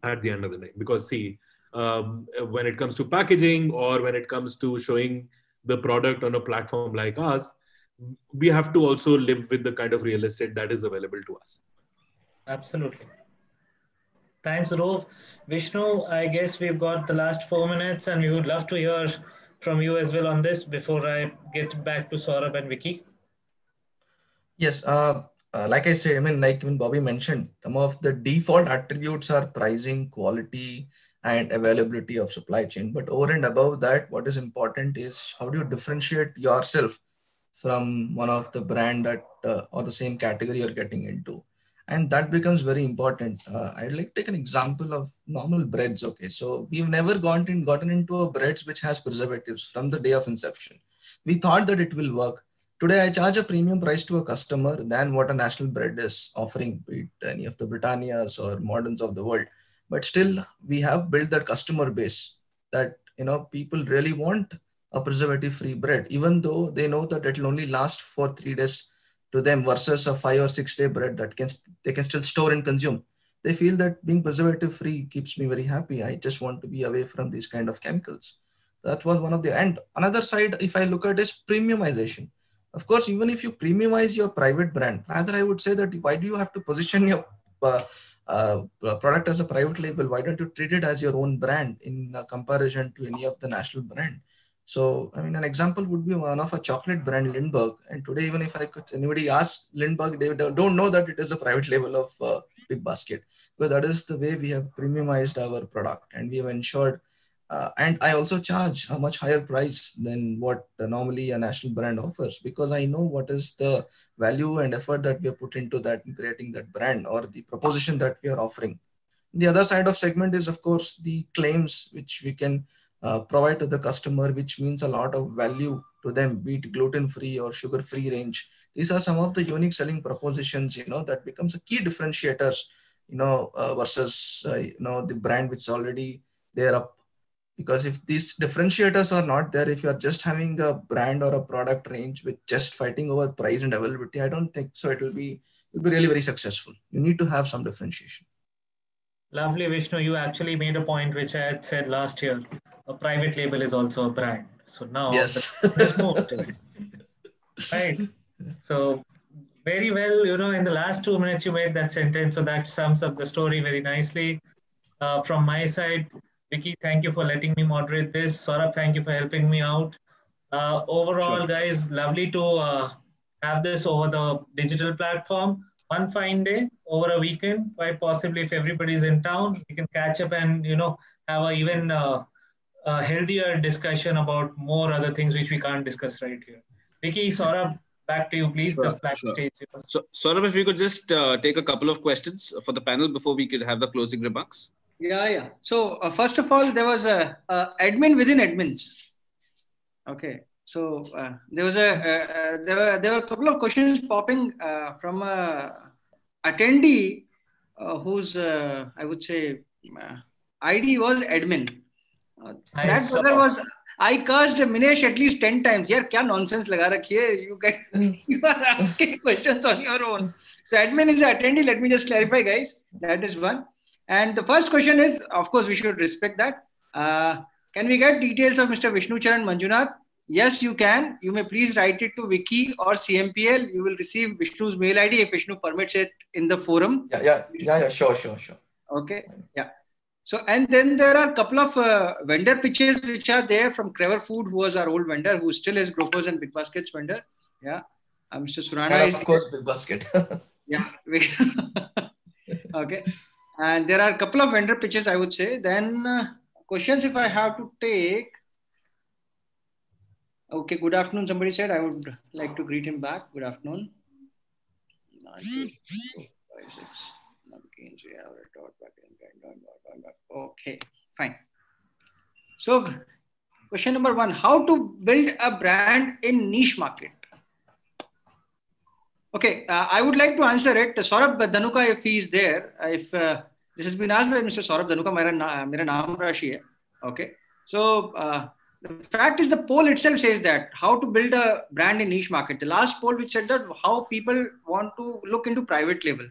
at the end of the day. Because see, when it comes to packaging or when it comes to showing the product on a platform like us, we have to also live with the kind of real estate that is available to us. Absolutely. Thanks, Dhruv. Vishnu, I guess we've got the last 4 minutes and we would love to hear from you as well on this before I get back to Saurabh and Vicky. Yes, like I said, like when Bobby mentioned, some of the default attributes are pricing, quality, and availability of supply chain. But over and above that, what is important is how do you differentiate yourself from one of the brand that or the same category you're getting into. And that becomes very important. I'd like to take an example of normal breads. Okay, so we've never gotten into a breads which has preservatives from the day of inception. We thought that it will work. Today, I charge a premium price to a customer than what a national bread is offering, be it any of the Britannias or Moderns of the world. But still, we have built that customer base that, people really want a preservative-free bread, even though they know that it will only last for 3 days to them versus a 5 or 6 day bread that they can still store and consume. They feel that being preservative-free keeps me very happy. I just want to be away from these kind of chemicals. That was one of the, and another side, if I look at is premiumization. Of course, even if you premiumize your private brand, rather I would say that why do you have to position your product as a private label? Why don't you treat it as your own brand in comparison to any of the national brand? So, an example would be one of a chocolate brand, Lindbergh. And today, even if anybody asks Lindbergh, they don't know that it is a private label of Big Basket, because that is the way we have premiumized our product, and we have ensured. And I also charge a much higher price than what normally a national brand offers, because I know what is the value and effort that we have put into that in creating that brand or the proposition that we are offering. The other side of segment is, of course, the claims which we can provide to the customer, which means a lot of value to them, be it gluten-free or sugar-free range. These are some of the unique selling propositions, that becomes a key differentiators, versus, the brand which is already there up. Because if these differentiators are not there, if you are just having a brand or a product range with just fighting over price and availability, I don't think so. It will be really very successful. You need to have some differentiation. Lovely, Vishnu. You actually made a point which I had said last year. A private label is also a brand. So now yes. let's move to it. Right. So very well, in the last 2 minutes you made that sentence. So that sums up the story very nicely. From my side, Vicky, thank you for letting me moderate this. Saurabh, thank you for helping me out. Overall, guys, lovely to have this over the digital platform. One fine day over a weekend, quite possibly if everybody's in town, we can catch up and have a even healthier discussion about more other things which we can't discuss right here. Vicky, Saurabh, back to you, please. Sure, the flat stage. So, Saurabh, if we could just take a couple of questions for the panel before we could have the closing remarks. Yeah. So first of all, there was a admin within admins. Okay. So there were a couple of questions popping from a attendee whose I would say ID was admin. That brother was. I cursed Minesh at least 10 times. Yaar, kya nonsense laga rakhi hai? You guys, you are asking questions on your own. So admin is an attendee. Let me just clarify, guys. That is one. And the first question is, of course, we should respect that. Can we get details of Mr. Vishnu Charan Manjunath? Yes, you can. You may please write it to Wiki or CMPL. You will receive Vishnu's mail ID if Vishnu permits it in the forum. Yeah. Sure. Okay. Yeah. So, and then there are a couple of vendor pitches which are there from Clever Food, who was our old vendor, who still is Grofers and Big Baskets vendor. Yeah. Mr. Surana and of course, Big Basket. Yeah. Okay. And there are a couple of vendor pitches, I would say. Then questions if I have to take. Okay, good afternoon. Somebody said I would like to greet him back. Good afternoon. 9, 2, 4, 5, 6. Okay, fine. So, question number 1: how to build a brand in niche market? Okay, I would like to answer it. Saurabh Dhanuka, if he is there, if this has been asked by Mr. Saurabh Dhanuka, mera naam Rashi hai. Okay, so the fact is the poll itself says that how to build a brand in niche market. The last poll which said that how people want to look into private label.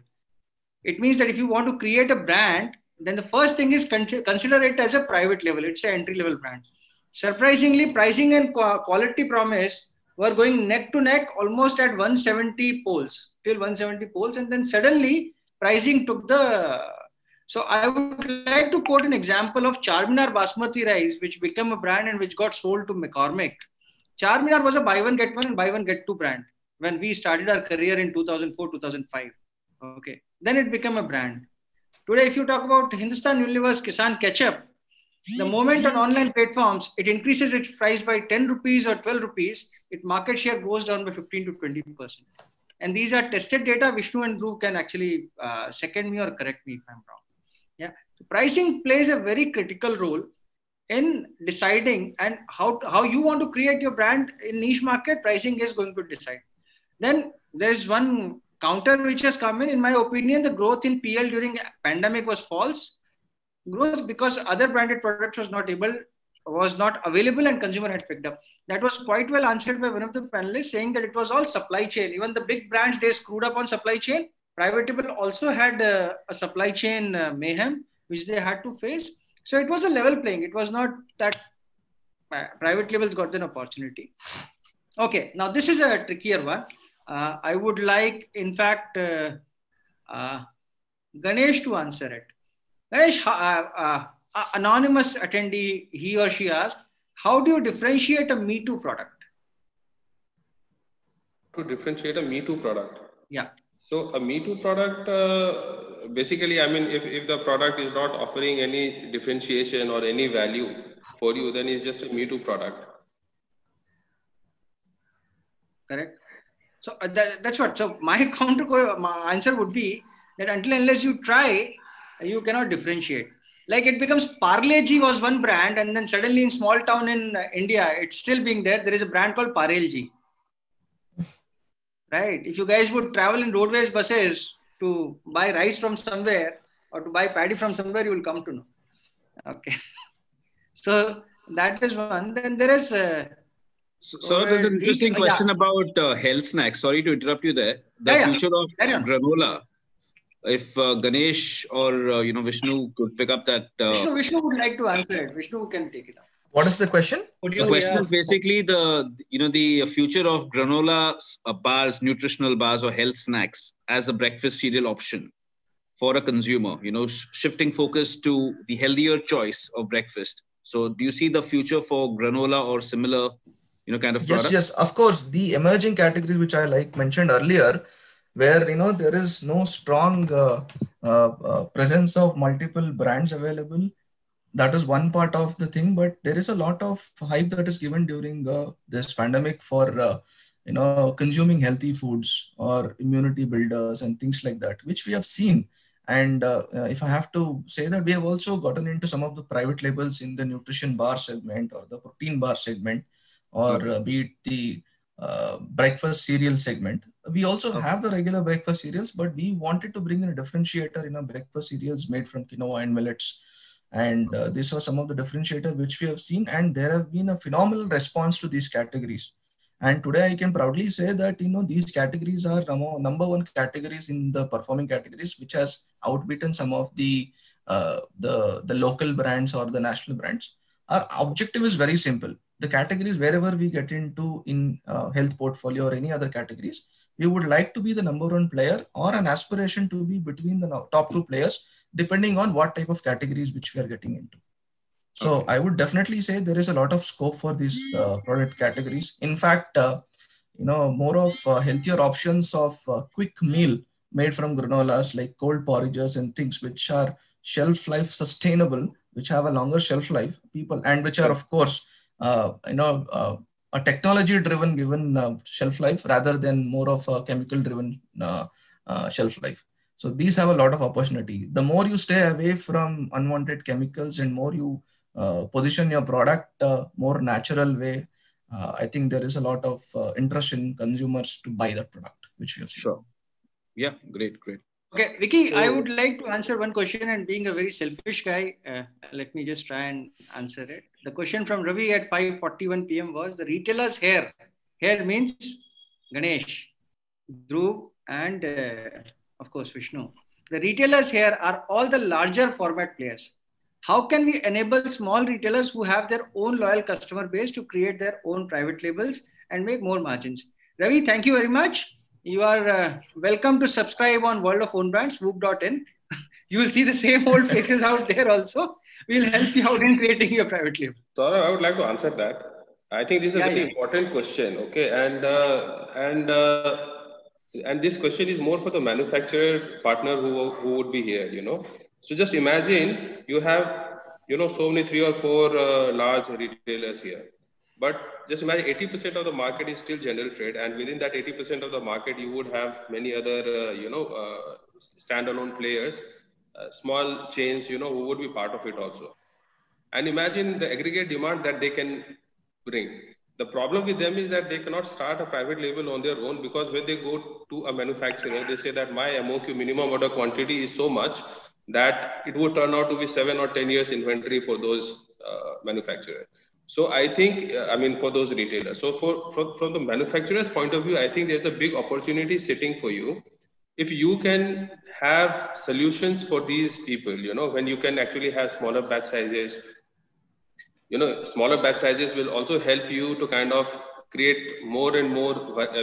It means that if you want to create a brand, then the first thing is consider it as a private label. It's an entry level brand. Surprisingly, pricing and quality promise were going neck to neck almost at 170 polls, till 170 polls. And then suddenly pricing took the... So I would like to quote an example of Charminar Basmati rice, which became a brand and which got sold to McCormick. Charminar was a buy one, get one and buy one, get two brand when we started our career in 2004, 2005. Okay. Then it became a brand. Today, if you talk about Hindustan Unilever's Kisan Ketchup, the moment on online platforms, it increases its price by 10 rupees or 12 rupees, its market share goes down by 15 to 20%. And these are tested data. Vishnu and Dhruv can actually second me or correct me if I'm wrong. Yeah. So pricing plays a very critical role in deciding and how you want to create your brand in niche market. Pricing is going to decide. Then there's one counter which has come in my opinion, the growth in PL during pandemic was false. Growth because other branded products was not available and consumer had picked up. That was quite well answered by one of the panelists saying that it was all supply chain. Even the big brands, they screwed up on supply chain. Private label also had a supply chain mayhem, which they had to face. So it was a level playing. It was not that private labels got an opportunity. Okay, now this is a trickier one. I would like, in fact, Ganesh to answer it. Ganesh, anonymous attendee, he or she asked, how do you differentiate a Me Too product? To differentiate a Me Too product? Yeah. So a Me Too product, basically, I mean, if the product is not offering any differentiation or any value for you, then it's just a Me Too product. Correct. So that's what. So my answer would be that until unless you try, you cannot differentiate. Like it becomes Parle-G was one brand, and then suddenly in small town in India, it's still being there. There is a brand called Parel-G. Right? If you guys would travel in roadways buses to buy rice from somewhere or to buy paddy from somewhere, you will come to know. Okay. So that is one. Then there is... So there's an interesting question about health snacks. Sorry to interrupt you there. The future of granola. If Ganesh or Vishnu could pick up that. Vishnu would like to answer it. Vishnu can take it up. What is the question? The question is basically the future of granola bars, nutritional bars, or health snacks as a breakfast cereal option for a consumer, shifting focus to the healthier choice of breakfast. So do you see the future for granola or similar, kind of product? Yes, of course. The emerging categories, which I mentioned earlier, where there is no strong presence of multiple brands available. That is one part of the thing, but there is a lot of hype that is given during this pandemic for consuming healthy foods or immunity builders and things like that, which we have seen. And if I have to say that, we have also gotten into some of the private labels in the nutrition bar segment or the protein bar segment, or be it the breakfast cereal segment. We also have the regular breakfast cereals, but we wanted to bring in a differentiator in breakfast cereals made from quinoa and millets. And these are some of the differentiators which we have seen, and there have been a phenomenal response to these categories. And today I can proudly say that these categories are number one categories in the performing categories, which has outbeaten some of the local brands or the national brands. Our objective is very simple. The categories wherever we get into in health portfolio or any other categories, we would like to be the number one player, or an aspiration to be between the top two players, depending on what type of categories which we are getting into. So I would definitely say there is a lot of scope for these product categories. In fact, more of healthier options of quick meal made from granolas, like cold porridges and things which are shelf life sustainable, which have a longer shelf life, and which are of course a technology driven given shelf life rather than more of a chemical driven shelf life. So these have a lot of opportunity. The more you stay away from unwanted chemicals and more you position your product more natural way, I think there is a lot of interest in consumers to buy that product, which we have seen. Sure. Yeah, great. Okay, Vicky, I would like to answer one question, and being a very selfish guy, let me just try and answer it. The question from Ravi at 5:41 p.m. was, the retailer's hair means Ganesh, Dhruv, and of course Vishnu. The retailers here are all the larger format players. How can we enable small retailers who have their own loyal customer base to create their own private labels and make more margins? Ravi, thank you very much. You are welcome to subscribe on World of Own Brands, WOOB.in. You will see the same old faces out there also. We'll help you out in creating your private label. So I would like to answer that. I think this is a very important question. Okay, and this question is more for the manufacturer partner who would be here. So just imagine you have so many 3 or 4 large retailers here. But just imagine 80% of the market is still general trade, and within that 80% of the market, you would have many other, standalone players, small chains, who would be part of it also. And imagine the aggregate demand that they can bring. The problem with them is that they cannot start a private label on their own, because when they go to a manufacturer, they say that my MOQ, minimum order quantity, is so much that it would turn out to be 7 or 10 years inventory for those manufacturers. So I think, for those retailers. So from the manufacturer's point of view, I think there's a big opportunity sitting for you. If you can have solutions for these people, when you can actually have smaller batch sizes, smaller batch sizes will also help you to kind of create more and more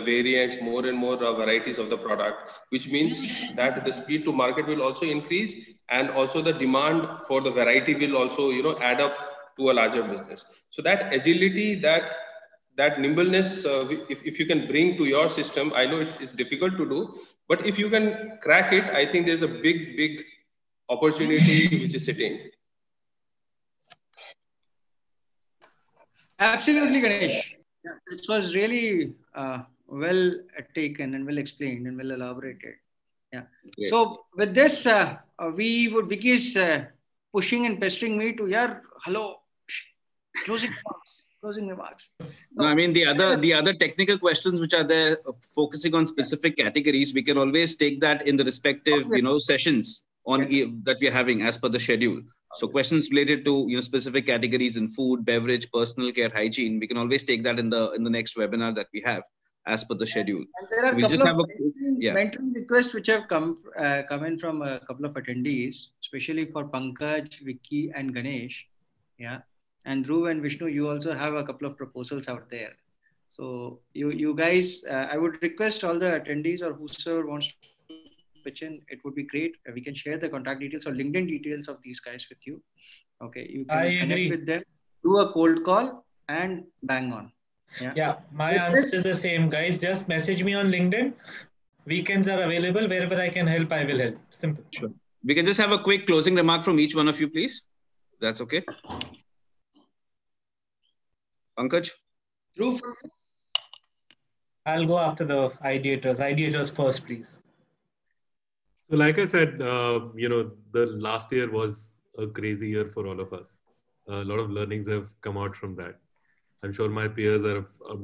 variants, more and more varieties of the product, which means that the speed to market will also increase, and also the demand for the variety will also, add up to a larger business. So that agility, that nimbleness, if you can bring to your system, I know it's difficult to do, but if you can crack it, I think there's a big opportunity which is sitting. Absolutely, Ganesh. Yeah, this was really well taken and well explained and well elaborated. Yeah. Great. So with this, Vicky is pushing and pestering me to, hello, closing remarks. No, the other technical questions which are there, focusing on specific categories, we can always take that in the respective, sessions on that we are having as per the schedule. So questions related to specific categories in food, beverage, personal care, hygiene, we can always take that in the next webinar that we have as per the schedule. And there are a couple of mentoring requests which have come in from a couple of attendees, especially for Pankaj, Vicky, and Ganesh. Yeah. And Dhruv and Vishnu, you also have a couple of proposals out there. So you guys, I would request all the attendees or whosoever wants to pitch in, it would be great. We can share the contact details or LinkedIn details of these guys with you. Okay, you can connect with them, do a cold call, and bang on. Yeah, my answer is the same, guys. Just message me on LinkedIn. Weekends are available. Wherever I can help, I will help. Simple. Sure. We can just have a quick closing remark from each one of you, please. That's okay. Pankaj? Dhruv? I'll go after the ideators. Ideators first, please. So like I said, the last year was a crazy year for all of us. A lot of learnings have come out from that. I'm sure my peers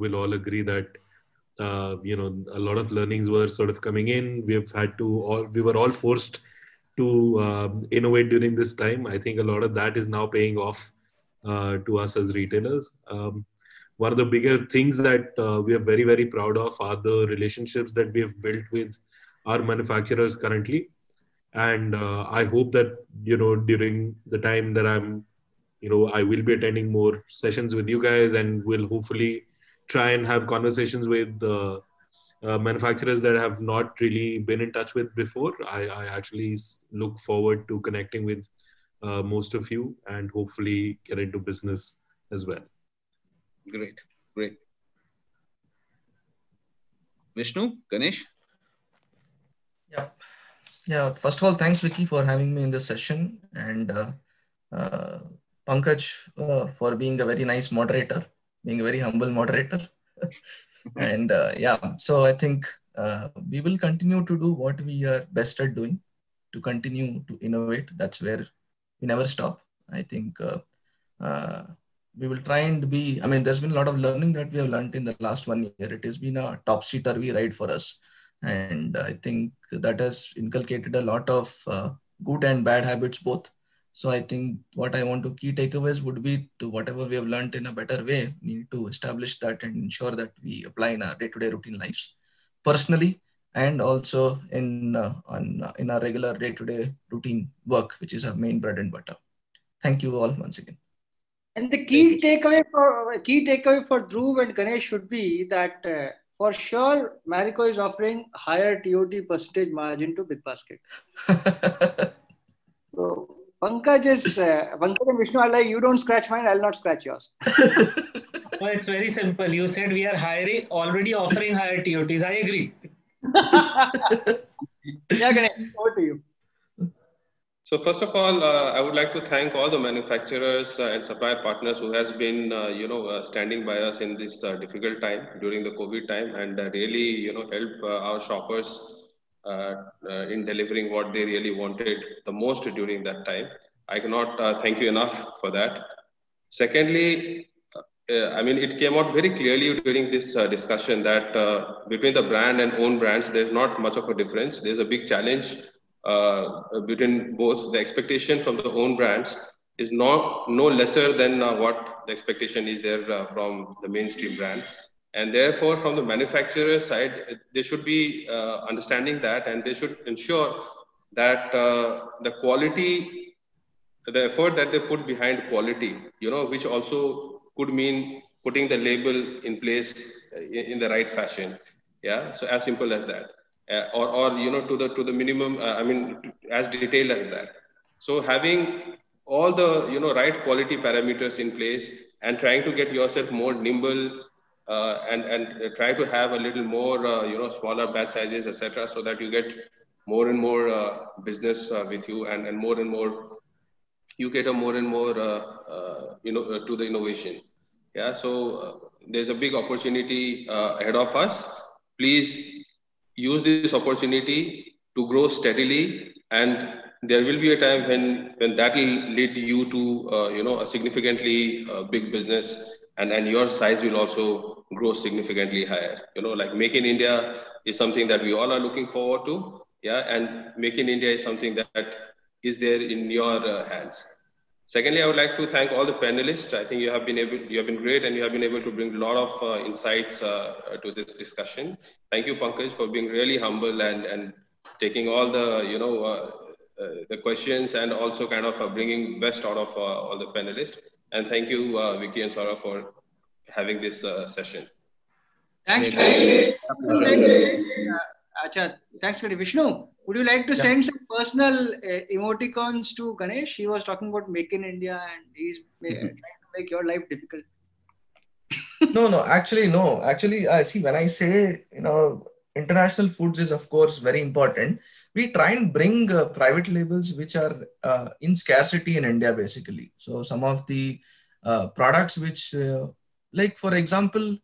will all agree that, a lot of learnings were sort of coming in. We were all forced to innovate during this time. I think a lot of that is now paying off to us as retailers. One of the bigger things that we are very, very proud of are the relationships that we have built with our manufacturers currently. And I hope that, during the time that I will be attending more sessions with you guys, and will hopefully try and have conversations with manufacturers that have not really been in touch with before. I actually look forward to connecting with most of you and hopefully get into business as well. Great. Vishnu, Ganesh? Yeah. First of all, thanks, Vicky, for having me in this session, and Pankaj for being a very nice moderator, being a very humble moderator. And so I think we will continue to do what we are best at doing, to continue to innovate. That's where we never stop. I think we will try and there's been a lot of learning that we have learned in the last 1 year. It has been a topsy-turvy ride for us. And I think that has inculcated a lot of good and bad habits both. So I think what I want to key takeaways would be to whatever we have learned in a better way, we need to establish that and ensure that we apply in our day-to-day routine lives, personally, and also in our regular day-to-day routine work, which is our main bread and butter. Thank you all once again. And the key takeaway for Dhruv and Ganesh should be that for sure, Marico is offering higher TOT percentage margin to BigBasket. So Pankaj and Vishnu are like, you don't scratch mine, I'll not scratch yours. Well, it's very simple. You said we are already offering higher TOTs. I agree. Yeah, Ganesh, over to you. So first of all, I would like to thank all the manufacturers and supplier partners who has been, standing by us in this difficult time during the COVID time, and really, help our shoppers in delivering what they really wanted the most during that time. I cannot thank you enough for that. Secondly, it came out very clearly during this discussion that between the brand and own brands, there's not much of a difference. There's a big challenge between both. The expectation from the own brands is no lesser than what the expectation is there from the mainstream brand. And therefore, from the manufacturer side, they should be understanding that, and they should ensure that the quality, the effort that they put behind quality, which also could mean putting the label in place in the right fashion. Yeah, so as simple as that. Or to the minimum, as detailed as that. So having all the right quality parameters in place and trying to get yourself more nimble and try to have a little more smaller batch sizes, etc., so that you get more and more business with you, and more you get a more and more to the innovation. Yeah, so there's a big opportunity ahead of us. Please use this opportunity to grow steadily, and there will be a time when that will lead you to a significantly big business, and your size will also grow significantly higher. Like Make in India is something that we all are looking forward to. Yeah, and Make in India is something that is there in your hands. Secondly, I would like to thank all the panelists. I think you have been great, and you have been able to bring a lot of insights to this discussion. Thank you, Pankaj, for being really humble and taking all the questions, and also kind of bringing best out of all the panelists. And thank you, Vicky and Saurabh, for having this session. Thanks, thanks, Vishnu. Would you like to Yeah. send some personal emoticons to Ganesh? He was talking about Make in India and he's trying to make your life difficult. No. Actually, I see when I say, international foods is of course very important. We try and bring private labels which are in scarcity in India, basically. So some of the products which, like for example,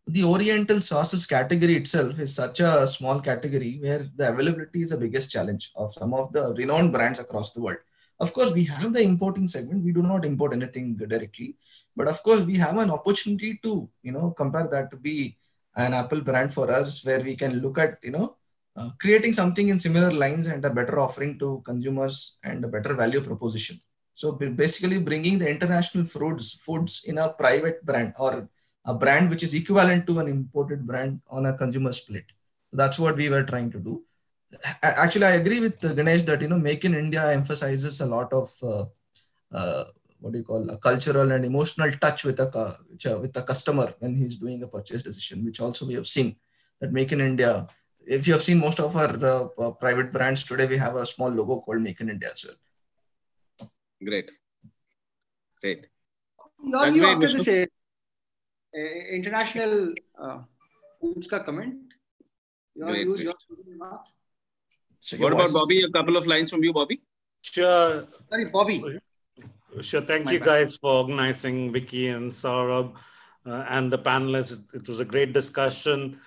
the Oriental sauces category itself is such a small category where the availability is the biggest challenge of some of the renowned brands across the world. Of course, we have the importing segment. We do not import anything directly, but of course, we have an opportunity to, compare that to be an Apple brand for us, where we can look at, creating something in similar lines and a better offering to consumers and a better value proposition. So basically bringing the international foods in a private brand or a brand which is equivalent to an imported brand on a consumer's plate. That's what we were trying to do. Actually, I agree with Ganesh that, Make in India emphasizes a lot of a cultural and emotional touch with the customer when he's doing a purchase decision, which also we have seen that Make in India. If you have seen most of our private brands today, we have a small logo called Make in India as well. Great. That's you after this international foods ka comment. You want to use your remarks? So what about Bobby? A couple of lines from you, Bobby. Sure. Sorry, Bobby. Sure. Thank you guys for organizing, Vicky and Saurabh and the panelists. It was a great discussion.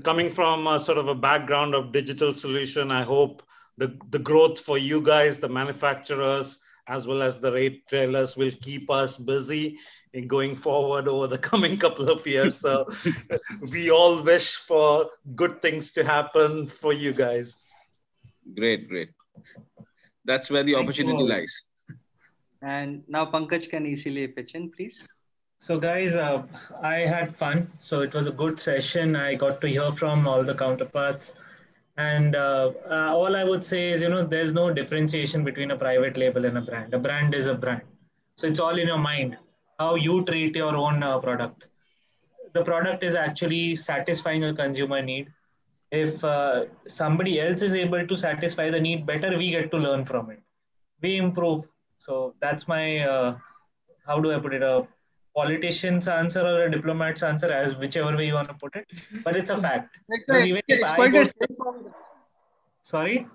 Coming from a sort of a background of digital solution, I hope the growth for you guys, the manufacturers, as well as the retailers will keep us busy in going forward over the coming couple of years. So we all wish for good things to happen for you guys. Great. That's where the opportunity lies. And now Pankaj can easily pitch in, please. So guys, I had fun. So it was a good session. I got to hear from all the counterparts. And all I would say is, there's no differentiation between a private label and a brand. A brand is a brand. So it's all in your mind, how you treat your own product. The product is actually satisfying a consumer need. If somebody else is able to satisfy the need better, we get to learn from it. We improve. So that's my, how do I put it, a politician's answer or a diplomat's answer, as whichever way you want to put it. But it's a fact. It's quite a straightforward. Sorry?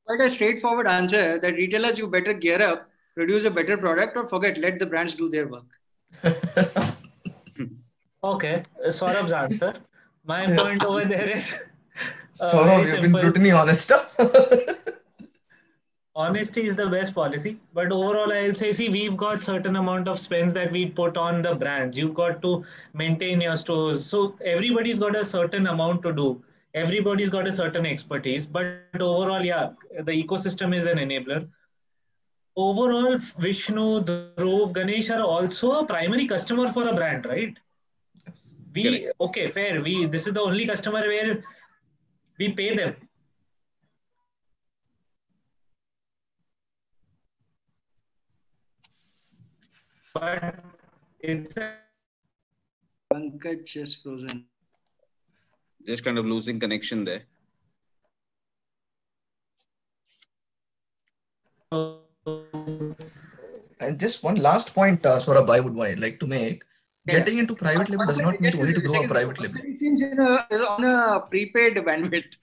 Quite a straightforward answer that retailers, you better gear up, produce a better product, or forget, let the brands do their work. Okay, Saurabh's answer. My point over there is... Saurabh, you've been brutally honest. Honesty is the best policy. But overall, I'll say, see, we've got certain amount of spends that we put on the brands. You've got to maintain your stores. So everybody's got a certain amount to do. Everybody's got a certain expertise. But overall, yeah, the ecosystem is an enabler. Overall, Vishnu, Dhruv, Ganesh are also a primary customer for a brand, right? Okay, fair. This is the only customer where we pay them. But it's Pankaj just frozen. Just kind of losing connection there. And just one last point, Saurabh, I would like to make. Getting into private label does not mean only to grow a private label. It's on a prepaid bandwidth.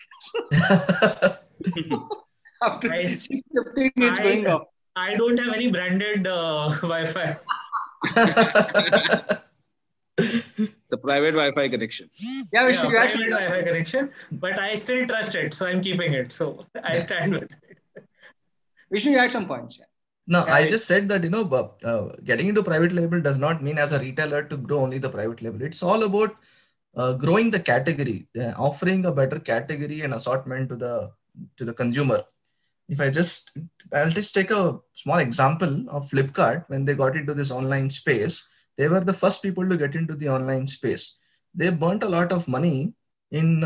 After 6:15, it's going off. I don't have any branded Wi-Fi. The private Wi-Fi connection. Yeah, private Wi-Fi connection, but I still trust it, so I'm keeping it. So I stand with it. Vishnu, you had some points. Yeah. No, I just said that, getting into private label does not mean as a retailer to grow only the private label. It's all about growing the category, offering a better category and assortment to the consumer. I'll just take a small example of Flipkart. When they got into this online space, they were the first people to get into the online space. They burnt a lot of money in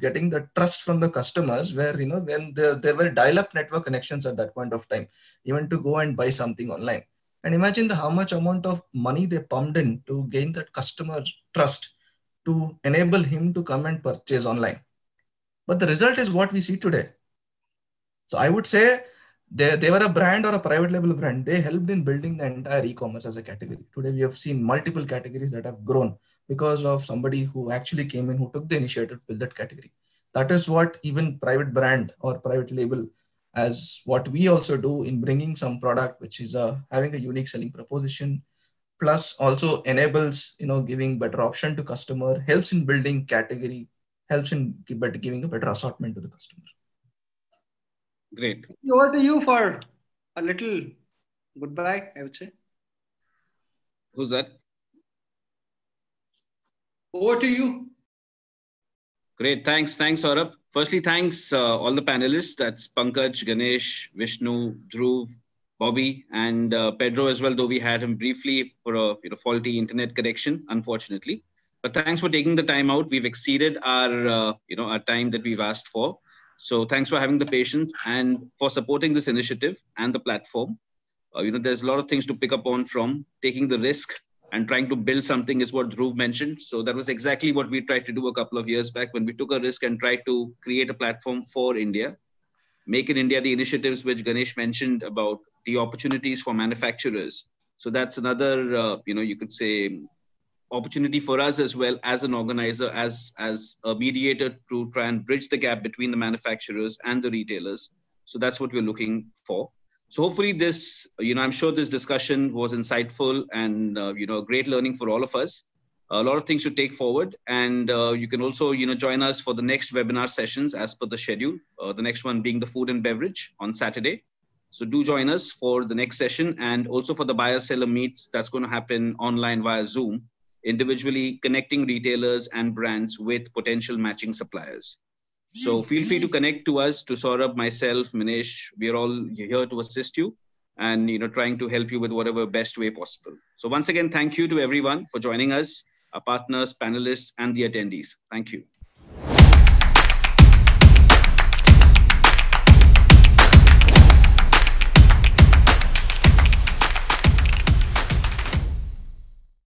getting the trust from the customers, where when there were dial-up network connections at that point of time, even to go and buy something online. And imagine how much amount of money they pumped in to gain that customer trust to enable him to come and purchase online. but the result is what we see today. So I would say they were a brand or a private label brand. They helped in building the entire e-commerce as a category. Today, we have seen multiple categories that have grown because of somebody who actually came in, who took the initiative to build that category. That is what even private brand or private label, as what we also do in bringing some product, which is having a unique selling proposition, plus also enables, giving better option to customer, helps in building category, helps in giving a better assortment to the customer. Great. Over to you for a little goodbye, I would say. Who's that? Over to you. Great. Thanks, Saurabh. Firstly, thanks all the panelists. That's Pankaj, Ganesh, Vishnu, Dhruv, Bobby, and Pedro as well, though we had him briefly for a faulty internet connection, unfortunately. But thanks for taking the time out. We've exceeded our our time that we've asked for. So thanks for having the patience and for supporting this initiative and the platform. There's a lot of things to pick up on from taking the risk and trying to build something is what Dhruv mentioned. So that was exactly what we tried to do a couple of years back when we took a risk and tried to create a platform for India. Make in India, the initiatives which Ganesh mentioned about the opportunities for manufacturers. So that's another, you could say, opportunity for us as well as an organizer, as a mediator to try and bridge the gap between the manufacturers and the retailers. So that's what we're looking for. So hopefully this, I'm sure this discussion was insightful and, a great learning for all of us. A lot of things to take forward. And you can also, join us for the next webinar sessions as per the schedule. The next one being the food and beverage on Saturday. So do join us for the next session and also for the buyer-seller meets that's going to happen online via Zoom, individually connecting retailers and brands with potential matching suppliers. So feel free to connect to us, to Saurabh, myself, Minesh. We are all here to assist you and trying to help you with whatever best way possible. So once again, thank you to everyone for joining us, our partners, panelists, and the attendees. Thank you.